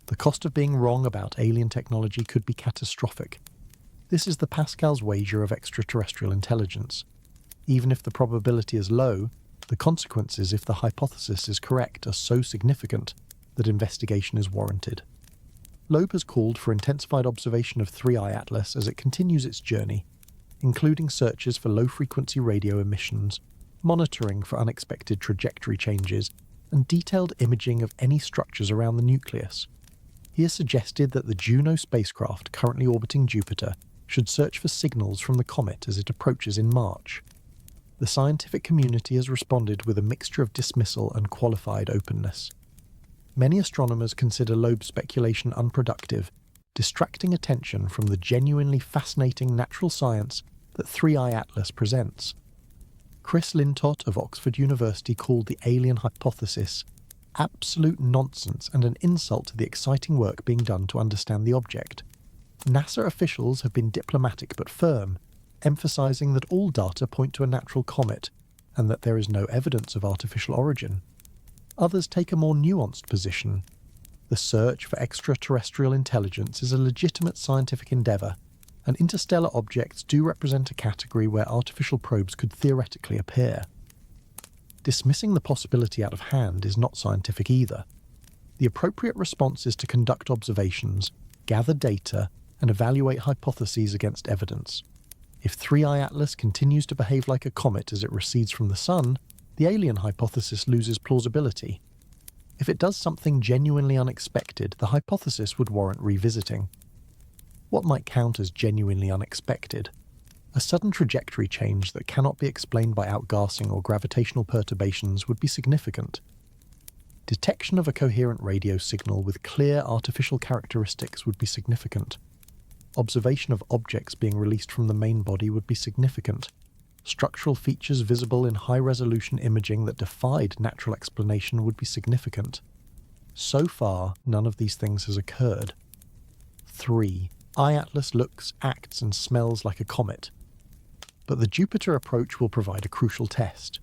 The cost of being wrong about alien technology could be catastrophic. This is the Pascal's wager of extraterrestrial intelligence. Even if the probability is low, the consequences if the hypothesis is correct are so significant that investigation is warranted. Loeb has called for intensified observation of 3i Atlas as it continues its journey, including searches for low-frequency radio emissions, monitoring for unexpected trajectory changes, and detailed imaging of any structures around the nucleus. He has suggested that the Juno spacecraft currently orbiting Jupiter should search for signals from the comet as it approaches in March. The scientific community has responded with a mixture of dismissal and qualified openness. Many astronomers consider Loeb's speculation unproductive, distracting attention from the genuinely fascinating natural science that 3i Atlas presents. Chris Lintott of Oxford University called the alien hypothesis absolute nonsense and an insult to the exciting work being done to understand the object. NASA officials have been diplomatic but firm, emphasizing that all data point to a natural comet and that there is no evidence of artificial origin. Others take a more nuanced position. The search for extraterrestrial intelligence is a legitimate scientific endeavour, and interstellar objects do represent a category where artificial probes could theoretically appear. Dismissing the possibility out of hand is not scientific either. The appropriate response is to conduct observations, gather data, and evaluate hypotheses against evidence. If 3i Atlas continues to behave like a comet as it recedes from the Sun, the alien hypothesis loses plausibility. If it does something genuinely unexpected, the hypothesis would warrant revisiting. What might count as genuinely unexpected? A sudden trajectory change that cannot be explained by outgassing or gravitational perturbations would be significant. Detection of a coherent radio signal with clear artificial characteristics would be significant. Observation of objects being released from the main body would be significant. Structural features visible in high-resolution imaging that defied natural explanation would be significant. So far, none of these things has occurred. 3. I-Atlas looks, acts and smells like a comet. But the Jupiter approach will provide a crucial test.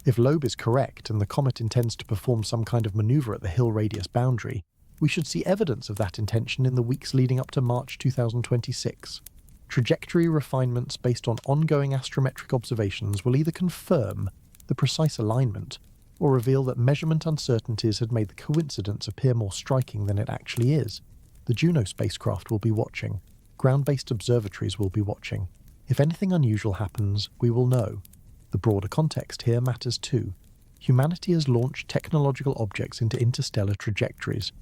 If Loeb is correct and the comet intends to perform some kind of maneuver at the Hill radius boundary, we should see evidence of that intention in the weeks leading up to March 2026. Trajectory refinements based on ongoing astrometric observations will either confirm the precise alignment or reveal that measurement uncertainties had made the coincidence appear more striking than it actually is. The Juno spacecraft will be watching. Ground-based observatories will be watching. If anything unusual happens, we will know. The broader context here matters too. Humanity has launched technological objects into interstellar trajectories.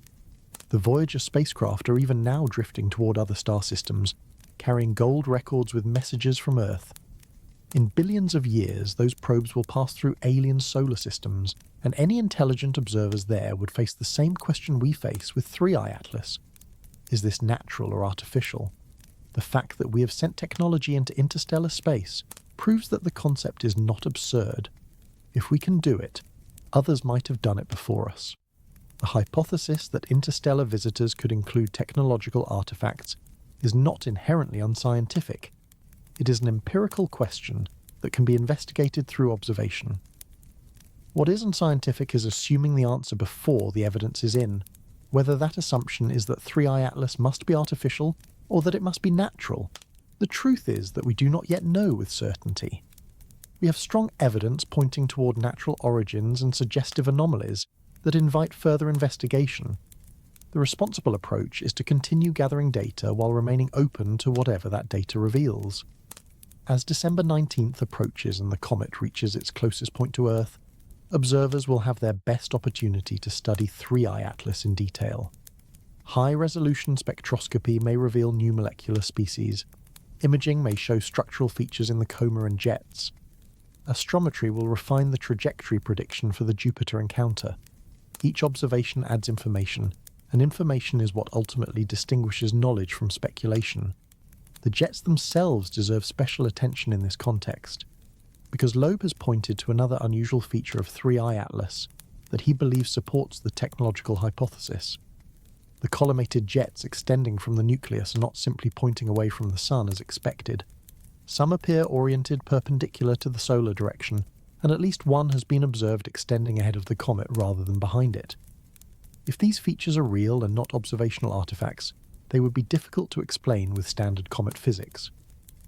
The Voyager spacecraft are even now drifting toward other star systems, carrying gold records with messages from Earth. In billions of years, those probes will pass through alien solar systems, and any intelligent observers there would face the same question we face with 3i Atlas. Is this natural or artificial? The fact that we have sent technology into interstellar space proves that the concept is not absurd. If we can do it, others might have done it before us. The hypothesis that interstellar visitors could include technological artifacts is not inherently unscientific. It is an empirical question that can be investigated through observation. What isn't scientific is assuming the answer before the evidence is in, whether that assumption is that 3i Atlas must be artificial or that it must be natural. The truth is that we do not yet know with certainty. We have strong evidence pointing toward natural origins and suggestive anomalies that invite further investigation. The responsible approach is to continue gathering data while remaining open to whatever that data reveals. As December 19th approaches and the comet reaches its closest point to Earth, observers will have their best opportunity to study 3i Atlas in detail. High-resolution spectroscopy may reveal new molecular species. Imaging may show structural features in the coma and jets. Astrometry will refine the trajectory prediction for the Jupiter encounter. Each observation adds information, and information is what ultimately distinguishes knowledge from speculation. The jets themselves deserve special attention in this context, because Loeb has pointed to another unusual feature of 3i Atlas that he believes supports the technological hypothesis. The collimated jets extending from the nucleus are not simply pointing away from the Sun as expected. Some appear oriented perpendicular to the solar direction, and at least one has been observed extending ahead of the comet rather than behind it. If these features are real and not observational artifacts, they would be difficult to explain with standard comet physics.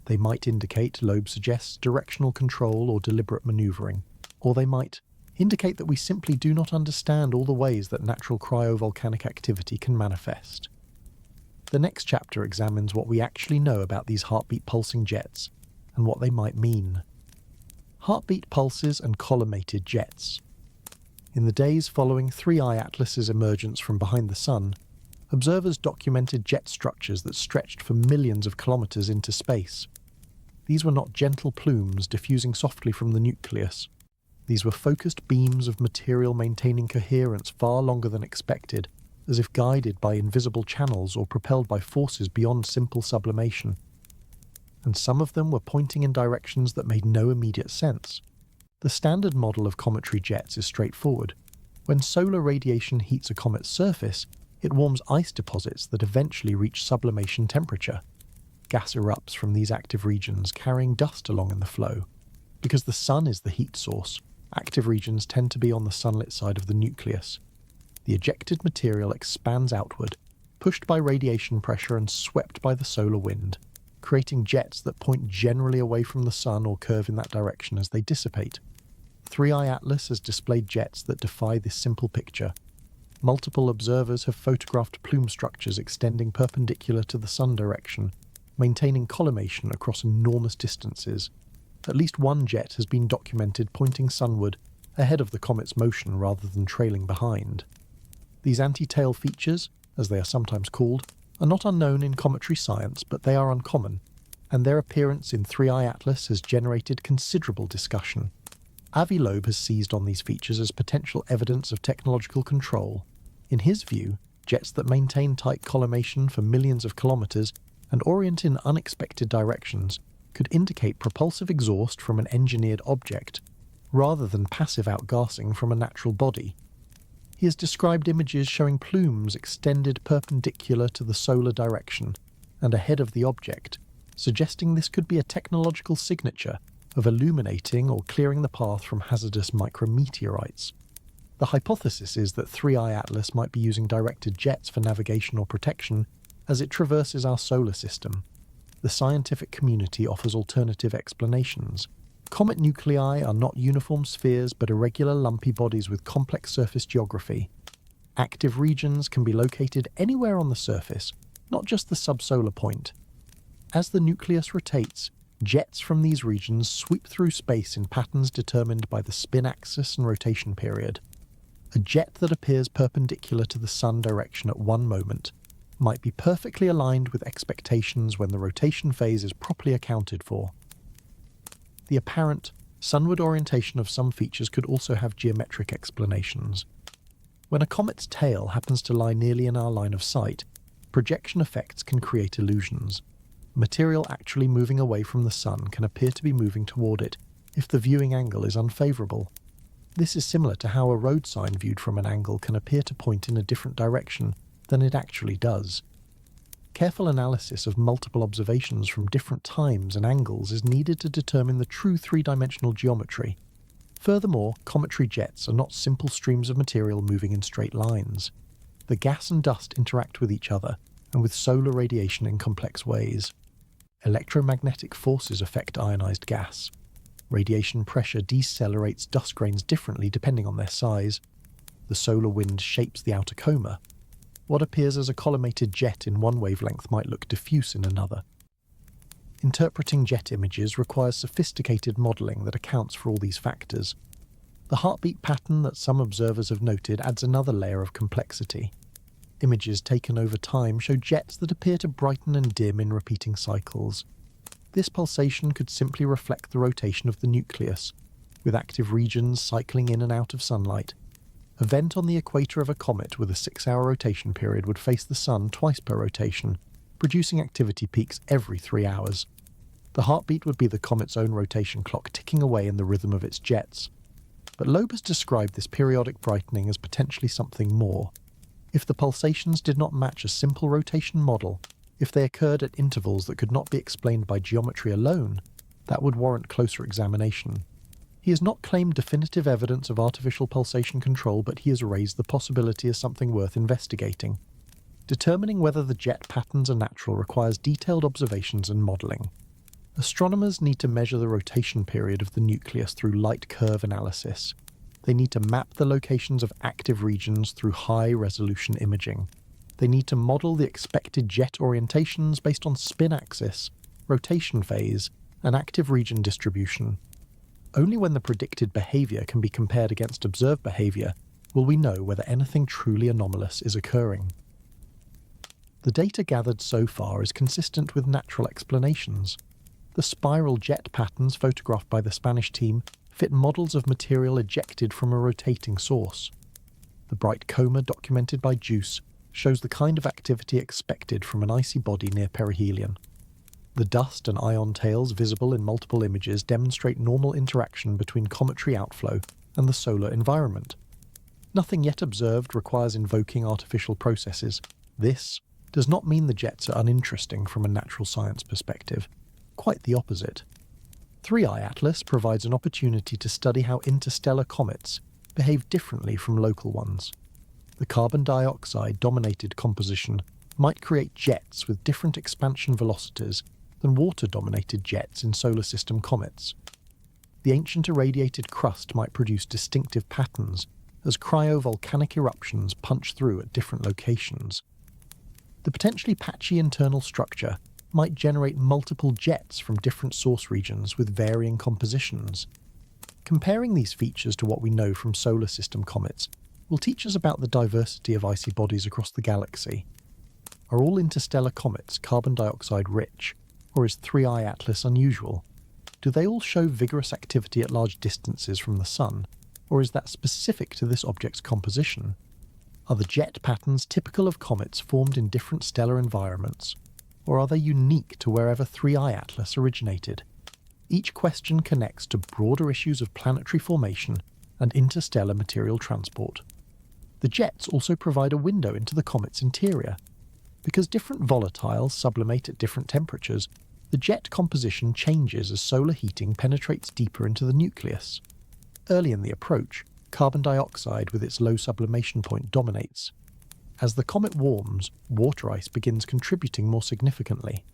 They might indicate, Loeb suggests, directional control or deliberate maneuvering, or they might indicate that we simply do not understand all the ways that natural cryovolcanic activity can manifest. The next chapter examines what we actually know about these heartbeat-pulsing jets and what they might mean. Heartbeat pulses and collimated jets. In the days following 3i Atlas's emergence from behind the Sun, observers documented jet structures that stretched for millions of kilometers into space. These were not gentle plumes diffusing softly from the nucleus. These were focused beams of material maintaining coherence far longer than expected, as if guided by invisible channels or propelled by forces beyond simple sublimation. And some of them were pointing in directions that made no immediate sense. The standard model of cometry jets is straightforward. When solar radiation heats a comet's surface, it warms ice deposits that eventually reach sublimation temperature. Gas erupts from these active regions, carrying dust along in the flow. Because the Sun is the heat source, active regions tend to be on the sunlit side of the nucleus. The ejected material expands outward, pushed by radiation pressure and swept by the solar wind, creating jets that point generally away from the Sun or curve in that direction as they dissipate. 3i Atlas has displayed jets that defy this simple picture. Multiple observers have photographed plume structures extending perpendicular to the Sun direction, maintaining collimation across enormous distances. At least one jet has been documented pointing sunward, ahead of the comet's motion rather than trailing behind. These anti-tail features, as they are sometimes called, are not unknown in cometry science, but they are uncommon, and their appearance in 3i Atlas has generated considerable discussion. Avi Loeb has seized on these features as potential evidence of technological control. In his view, jets that maintain tight collimation for millions of kilometers and orient in unexpected directions could indicate propulsive exhaust from an engineered object, rather than passive outgassing from a natural body. He has described images showing plumes extended perpendicular to the solar direction and ahead of the object, suggesting this could be a technological signature of illuminating or clearing the path from hazardous micrometeorites. The hypothesis is that 3i Atlas might be using directed jets for navigation or protection as it traverses our solar system. The scientific community offers alternative explanations. Comet nuclei are not uniform spheres but irregular lumpy bodies with complex surface geography. Active regions can be located anywhere on the surface, not just the subsolar point. As the nucleus rotates, jets from these regions sweep through space in patterns determined by the spin axis and rotation period. A jet that appears perpendicular to the Sun direction at one moment might be perfectly aligned with expectations when the rotation phase is properly accounted for. The apparent sunward orientation of some features could also have geometric explanations. When a comet's tail happens to lie nearly in our line of sight, projection effects can create illusions. Material actually moving away from the Sun can appear to be moving toward it if the viewing angle is unfavourable. This is similar to how a road sign viewed from an angle can appear to point in a different direction than it actually does. Careful analysis of multiple observations from different times and angles is needed to determine the true three-dimensional geometry. Furthermore, cometry jets are not simple streams of material moving in straight lines. The gas and dust interact with each other, and with solar radiation in complex ways. Electromagnetic forces affect ionized gas. Radiation pressure decelerates dust grains differently depending on their size. The solar wind shapes the outer coma. What appears as a collimated jet in one wavelength might look diffuse in another. Interpreting jet images requires sophisticated modelling that accounts for all these factors. The heartbeat pattern that some observers have noted adds another layer of complexity. Images taken over time show jets that appear to brighten and dim in repeating cycles. This pulsation could simply reflect the rotation of the nucleus, with active regions cycling in and out of sunlight. A vent on the equator of a comet with a 6-hour rotation period would face the sun twice per rotation, producing activity peaks every 3 hours. The heartbeat would be the comet's own rotation clock ticking away in the rhythm of its jets. But Loeb has described this periodic brightening as potentially something more. If the pulsations did not match a simple rotation model, if they occurred at intervals that could not be explained by geometry alone, that would warrant closer examination. He has not claimed definitive evidence of artificial pulsation control, but he has raised the possibility as something worth investigating. Determining whether the jet patterns are natural requires detailed observations and modelling. Astronomers need to measure the rotation period of the nucleus through light curve analysis. They need to map the locations of active regions through high-resolution imaging. They need to model the expected jet orientations based on spin axis, rotation phase, and active region distribution. Only when the predicted behaviour can be compared against observed behaviour will we know whether anything truly anomalous is occurring. The data gathered so far is consistent with natural explanations. The spiral jet patterns photographed by the Spanish team fit models of material ejected from a rotating source. The bright coma documented by JUICE shows the kind of activity expected from an icy body near perihelion. The dust and ion tails visible in multiple images demonstrate normal interaction between cometry outflow and the solar environment. Nothing yet observed requires invoking artificial processes. This does not mean the jets are uninteresting from a natural science perspective. Quite the opposite. 3i Atlas provides an opportunity to study how interstellar comets behave differently from local ones. The carbon dioxide-dominated composition might create jets with different expansion velocities than water-dominated jets in solar system comets. The ancient irradiated crust might produce distinctive patterns as cryovolcanic eruptions punch through at different locations. The potentially patchy internal structure might generate multiple jets from different source regions with varying compositions. Comparing these features to what we know from solar system comets will teach us about the diversity of icy bodies across the galaxy. Are all interstellar comets carbon dioxide rich, or is 3i Atlas unusual? Do they all show vigorous activity at large distances from the Sun, or is that specific to this object's composition? Are the jet patterns typical of comets formed in different stellar environments, or are they unique to wherever 3i Atlas originated? Each question connects to broader issues of planetary formation and interstellar material transport. The jets also provide a window into the comet's interior. Because different volatiles sublimate at different temperatures, the jet composition changes as solar heating penetrates deeper into the nucleus. Early in the approach, carbon dioxide with its low sublimation point dominates. As the comet warms, water ice begins contributing more significantly.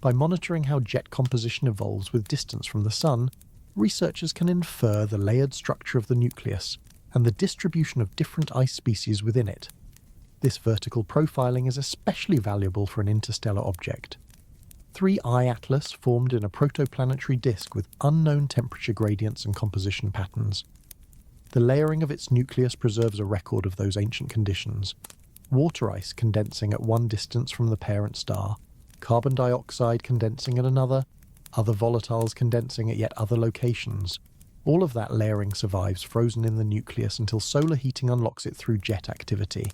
By monitoring how jet composition evolves with distance from the Sun, researchers can infer the layered structure of the nucleus and the distribution of different ice species within it. This vertical profiling is especially valuable for an interstellar object. 3i Atlas formed in a protoplanetary disk with unknown temperature gradients and composition patterns. The layering of its nucleus preserves a record of those ancient conditions. Water ice condensing at one distance from the parent star, carbon dioxide condensing at another, other volatiles condensing at yet other locations. All of that layering survives frozen in the nucleus until solar heating unlocks it through jet activity.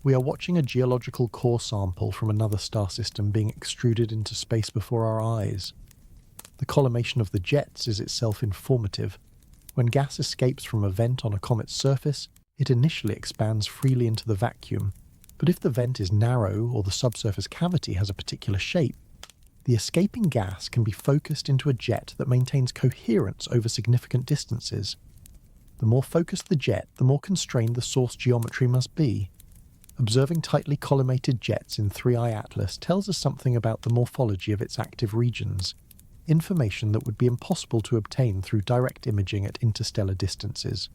We are watching a geological core sample from another star system being extruded into space before our eyes. The collimation of the jets is itself informative. When gas escapes from a vent on a comet's surface, it initially expands freely into the vacuum, but if the vent is narrow or the subsurface cavity has a particular shape, the escaping gas can be focused into a jet that maintains coherence over significant distances. The more focused the jet, the more constrained the source geometry must be. Observing tightly collimated jets in 3I Atlas tells us something about the morphology of its active regions, information that would be impossible to obtain through direct imaging at interstellar distances.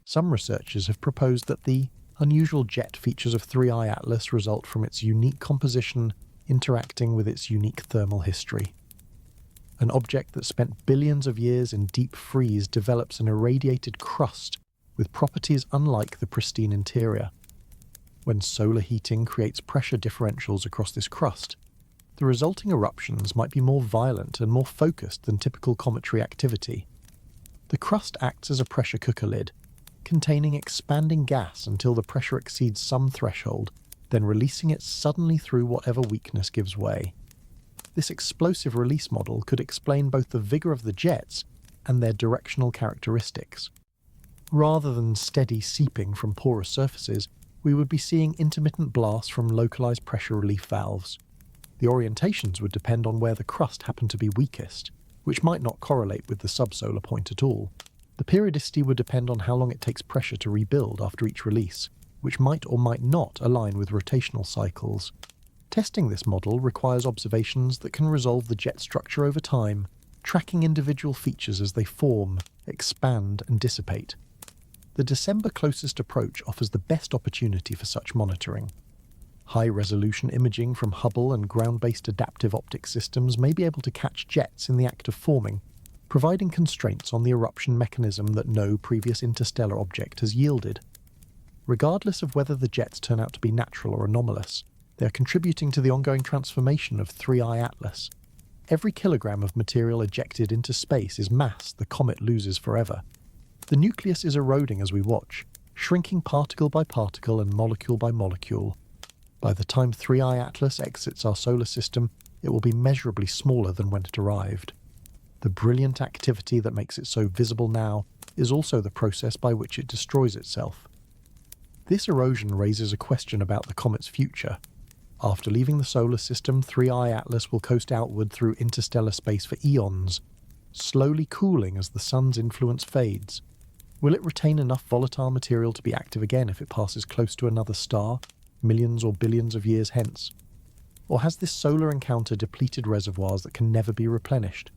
Some researchers have proposed that the unusual jet features of 3I Atlas result from its unique composition interacting with its unique thermal history. An object that spent billions of years in deep freeze develops an irradiated crust with properties unlike the pristine interior. When solar heating creates pressure differentials across this crust, the resulting eruptions might be more violent and more focused than typical cometry activity. The crust acts as a pressure cooker lid, containing expanding gas until the pressure exceeds some threshold, then releasing it suddenly through whatever weakness gives way. This explosive release model could explain both the vigor of the jets and their directional characteristics. Rather than steady seeping from porous surfaces, we would be seeing intermittent blasts from localized pressure relief valves. The orientations would depend on where the crust happened to be weakest, which might not correlate with the subsolar point at all. The periodicity would depend on how long it takes pressure to rebuild after each release, which might or might not align with rotational cycles. Testing this model requires observations that can resolve the jet structure over time, tracking individual features as they form, expand, and dissipate. The December closest approach offers the best opportunity for such monitoring. High-resolution imaging from Hubble and ground-based adaptive optics systems may be able to catch jets in the act of forming, providing constraints on the eruption mechanism that no previous interstellar object has yielded. Regardless of whether the jets turn out to be natural or anomalous, they are contributing to the ongoing transformation of 3I Atlas. Every kilogram of material ejected into space is mass the comet loses forever. The nucleus is eroding as we watch, shrinking particle by particle and molecule by molecule. By the time 3I Atlas exits our solar system, it will be measurably smaller than when it arrived. The brilliant activity that makes it so visible now is also the process by which it destroys itself. This erosion raises a question about the comet's future. After leaving the solar system, 3I Atlas will coast outward through interstellar space for eons, slowly cooling as the sun's influence fades. Will it retain enough volatile material to be active again if it passes close to another star, millions or billions of years hence? Or has this solar encounter depleted reservoirs that can never be replenished?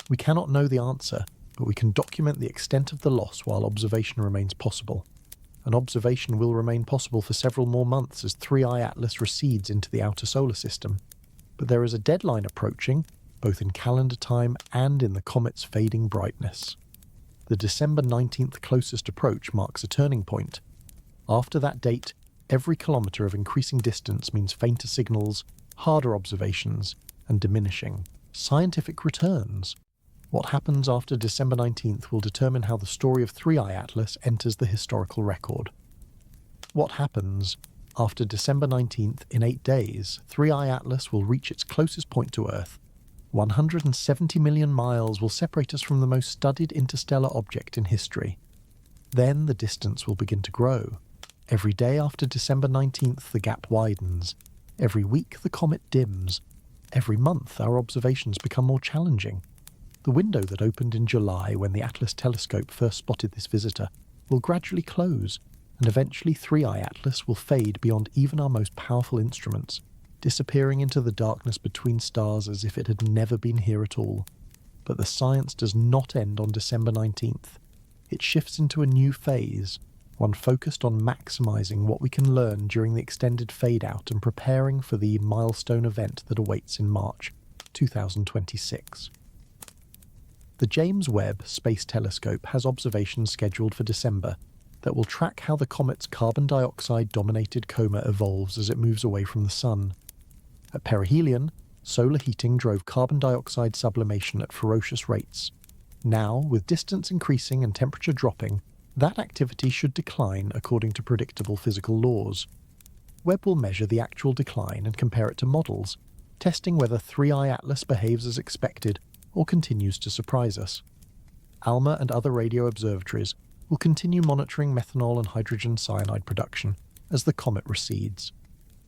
We cannot know the answer, but we can document the extent of the loss while observation remains possible. An observation will remain possible for several more months as 3I Atlas recedes into the outer solar system. But there is a deadline approaching, both in calendar time and in the comet's fading brightness. The December 19th closest approach marks a turning point. After that date, every kilometre of increasing distance means fainter signals, harder observations, and diminishing scientific returns. What happens after December 19th will determine how the story of 3I Atlas enters the historical record. What happens after December 19th in 8 days, 3I Atlas will reach its closest point to Earth. 170 million miles will separate us from the most studied interstellar object in history. Then the distance will begin to grow. Every day after December 19th, the gap widens. Every week, the comet dims. Every month, our observations become more challenging. The window that opened in July when the Atlas telescope first spotted this visitor will gradually close, and eventually 3I Atlas will fade beyond even our most powerful instruments, disappearing into the darkness between stars as if it had never been here at all. But the science does not end on December 19th. It shifts into a new phase, one focused on maximizing what we can learn during the extended fade-out and preparing for the milestone event that awaits in March 2026. The James Webb Space Telescope has observations scheduled for December that will track how the comet's carbon dioxide-dominated coma evolves as it moves away from the Sun. At perihelion, solar heating drove carbon dioxide sublimation at ferocious rates. Now, with distance increasing and temperature dropping, that activity should decline according to predictable physical laws. Webb will measure the actual decline and compare it to models, testing whether 3I Atlas behaves as expected or continues to surprise us. ALMA and other radio observatories will continue monitoring methanol and hydrogen cyanide production as the comet recedes.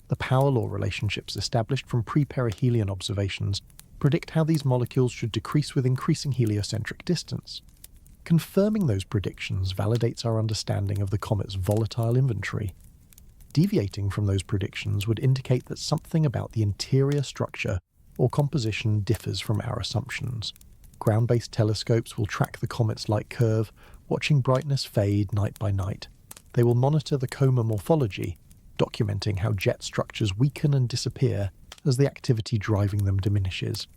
The power law relationships established from pre-perihelion observations predict how these molecules should decrease with increasing heliocentric distance. Confirming those predictions validates our understanding of the comet's volatile inventory. Deviating from those predictions would indicate that something about the interior structure or composition differs from our assumptions. Ground-based telescopes will track the comet's light curve, watching brightness fade night by night. They will monitor the coma morphology, documenting how jet structures weaken and disappear as the activity driving them diminishes.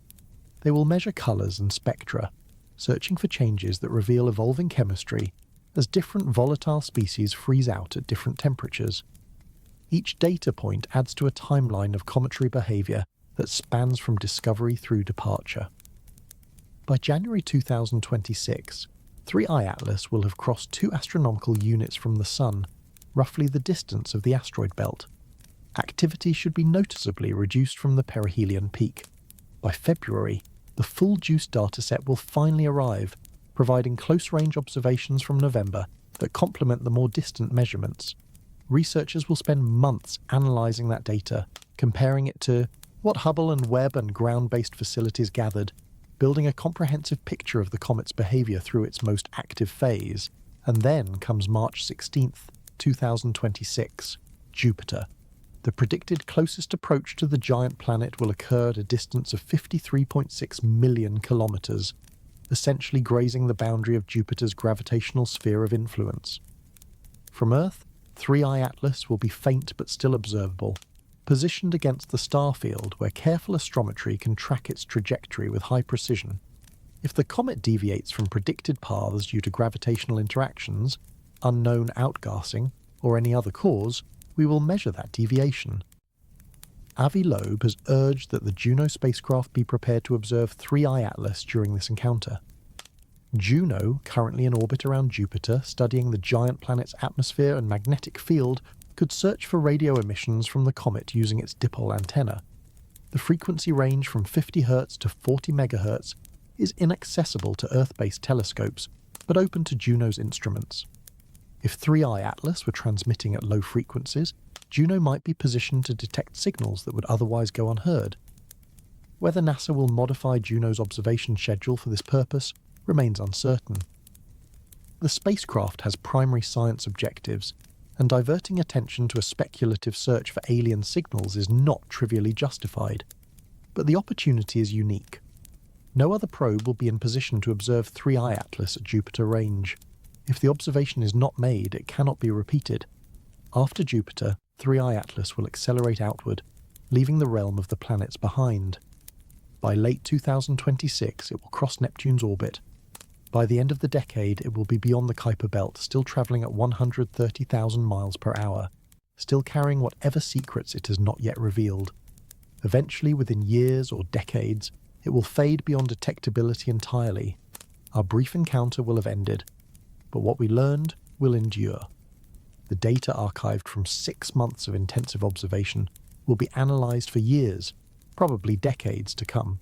They will measure colours and spectra, searching for changes that reveal evolving chemistry as different volatile species freeze out at different temperatures. Each data point adds to a timeline of cometary behaviour that spans from discovery through departure. By January 2026, 3I Atlas will have crossed 2 astronomical units from the Sun, roughly the distance of the asteroid belt. Activity should be noticeably reduced from the perihelion peak. By February, the full JUICE dataset will finally arrive, providing close-range observations from November that complement the more distant measurements. Researchers will spend months analysing that data, comparing it to what Hubble and Webb and ground-based facilities gathered, building a comprehensive picture of the comet's behaviour through its most active phase. And then comes March 16th, 2026, Jupiter. The predicted closest approach to the giant planet will occur at a distance of 53.6 million kilometres, essentially grazing the boundary of Jupiter's gravitational sphere of influence. From Earth, 3I Atlas will be faint but still observable, positioned against the star field where careful astrometry can track its trajectory with high precision. If the comet deviates from predicted paths due to gravitational interactions, unknown outgassing, or any other cause, we will measure that deviation. Avi Loeb has urged that the Juno spacecraft be prepared to observe 3I Atlas during this encounter. Juno, currently in orbit around Jupiter, studying the giant planet's atmosphere and magnetic field, could search for radio emissions from the comet using its dipole antenna. The frequency range from 50 Hz to 40 MHz is inaccessible to Earth-based telescopes, but open to Juno's instruments. If 3I Atlas were transmitting at low frequencies, Juno might be positioned to detect signals that would otherwise go unheard. Whether NASA will modify Juno's observation schedule for this purpose remains uncertain. The spacecraft has primary science objectives, and diverting attention to a speculative search for alien signals is not trivially justified. But the opportunity is unique. No other probe will be in position to observe 3I Atlas at Jupiter range. If the observation is not made, it cannot be repeated. After Jupiter, 3I Atlas will accelerate outward, leaving the realm of the planets behind. By late 2026, it will cross Neptune's orbit. By the end of the decade, it will be beyond the Kuiper Belt, still travelling at 130,000 miles per hour, still carrying whatever secrets it has not yet revealed. Eventually, within years or decades, it will fade beyond detectability entirely. Our brief encounter will have ended, but what we learned will endure. The data archived from 6 months of intensive observation will be analysed for years, probably decades to come.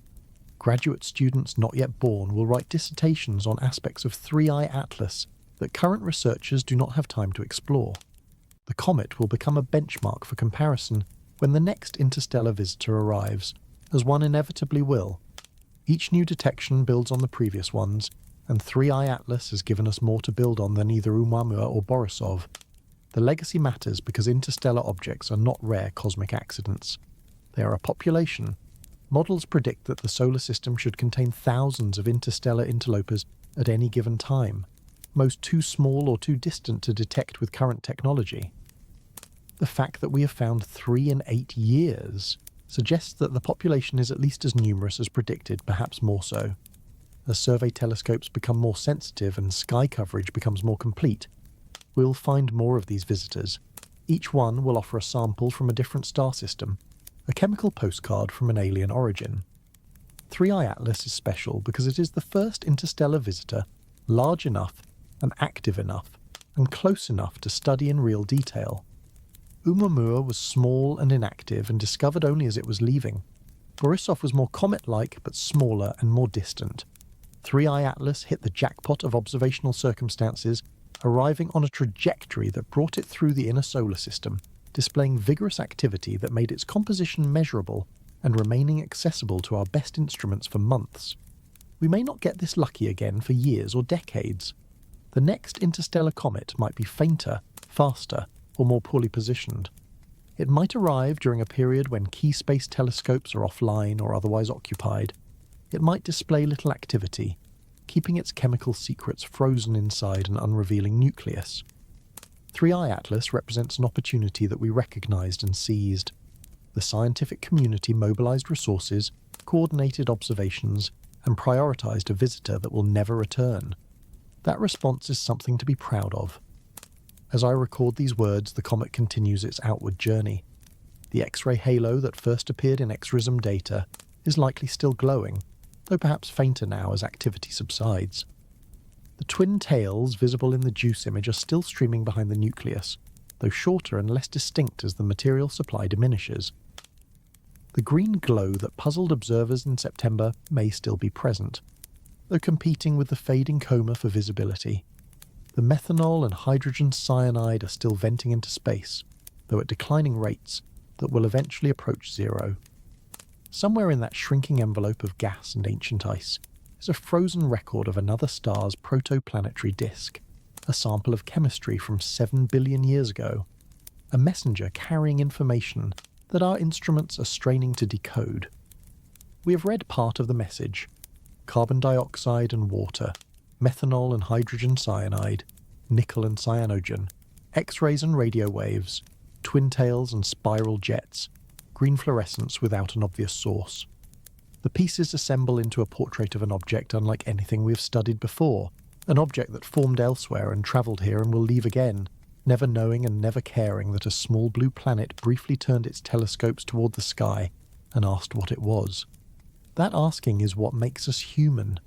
Graduate students not yet born will write dissertations on aspects of 3I Atlas that current researchers do not have time to explore. The comet will become a benchmark for comparison when the next interstellar visitor arrives, as one inevitably will. Each new detection builds on the previous ones, and 3I Atlas has given us more to build on than either Oumuamua or Borisov. The legacy matters because interstellar objects are not rare cosmic accidents. They are a population. Models predict that the solar system should contain thousands of interstellar interlopers at any given time, most too small or too distant to detect with current technology. The fact that we have found 3 in 8 years suggests that the population is at least as numerous as predicted, perhaps more so. As survey telescopes become more sensitive and sky coverage becomes more complete, we'll find more of these visitors. Each one will offer a sample from a different star system, a chemical postcard from an alien origin. 3I Atlas is special because it is the first interstellar visitor large enough and active enough and close enough to study in real detail. Oumuamua was small and inactive and discovered only as it was leaving. Borisov was more comet-like but smaller and more distant. 3I Atlas hit the jackpot of observational circumstances, arriving on a trajectory that brought it through the inner solar system, displaying vigorous activity that made its composition measurable and remaining accessible to our best instruments for months. We may not get this lucky again for years or decades. The next interstellar comet might be fainter, faster, or more poorly positioned. It might arrive during a period when key space telescopes are offline or otherwise occupied. It might display little activity, keeping its chemical secrets frozen inside an unrevealing nucleus. 3I Atlas represents an opportunity that we recognized and seized. The scientific community mobilized resources, coordinated observations, and prioritized a visitor that will never return. That response is something to be proud of. As I record these words, the comet continues its outward journey. The X-ray halo that first appeared in XRISM data is likely still glowing, though perhaps fainter now as activity subsides. The twin tails visible in the JUICE image are still streaming behind the nucleus, though shorter and less distinct as the material supply diminishes. The green glow that puzzled observers in September may still be present, though competing with the fading coma for visibility. The methanol and hydrogen cyanide are still venting into space, though at declining rates that will eventually approach zero. Somewhere in that shrinking envelope of gas and ancient ice is a frozen record of another star's protoplanetary disk, a sample of chemistry from 7 billion years ago, a messenger carrying information that our instruments are straining to decode. We have read part of the message: carbon dioxide and water, methanol and hydrogen cyanide, nickel and cyanogen, X-rays and radio waves, twin tails and spiral jets, green fluorescence without an obvious source. The pieces assemble into a portrait of an object unlike anything we have studied before, an object that formed elsewhere and travelled here and will leave again, never knowing and never caring that a small blue planet briefly turned its telescopes toward the sky and asked what it was. That asking is what makes us human.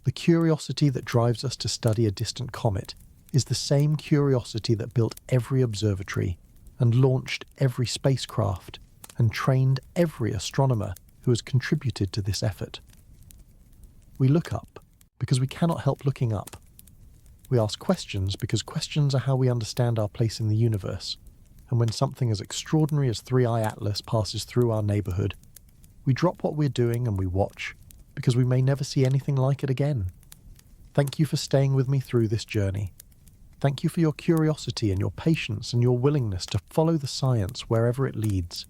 The curiosity that drives us to study a distant comet is the same curiosity that built every observatory and launched every spacecraft and trained every astronomer who has contributed to this effort. We look up because we cannot help looking up. We ask questions because questions are how we understand our place in the universe, and when something as extraordinary as 3I Atlas passes through our neighbourhood, we drop what we're doing and we watch, because we may never see anything like it again. Thank you for staying with me through this journey. Thank you for your curiosity and your patience and your willingness to follow the science wherever it leads.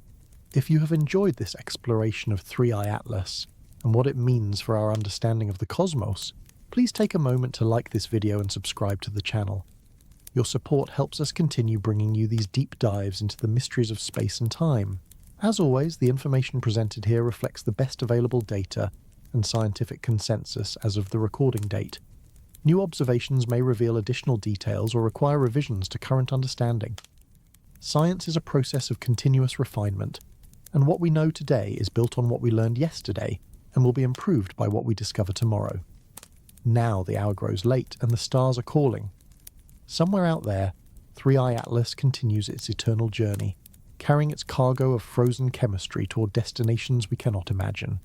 If you have enjoyed this exploration of 3I Atlas and what it means for our understanding of the cosmos, please take a moment to like this video and subscribe to the channel. Your support helps us continue bringing you these deep dives into the mysteries of space and time. As always, the information presented here reflects the best available data and scientific consensus as of the recording date. New observations may reveal additional details or require revisions to current understanding. Science is a process of continuous refinement, and what we know today is built on what we learned yesterday and will be improved by what we discover tomorrow. Now the hour grows late and the stars are calling. Somewhere out there, 3I Atlas continues its eternal journey, carrying its cargo of frozen chemistry toward destinations we cannot imagine.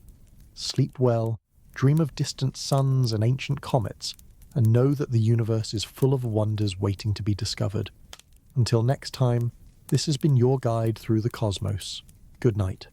Sleep well, dream of distant suns and ancient comets, and know that the universe is full of wonders waiting to be discovered. Until next time, this has been your guide through the cosmos. Good night.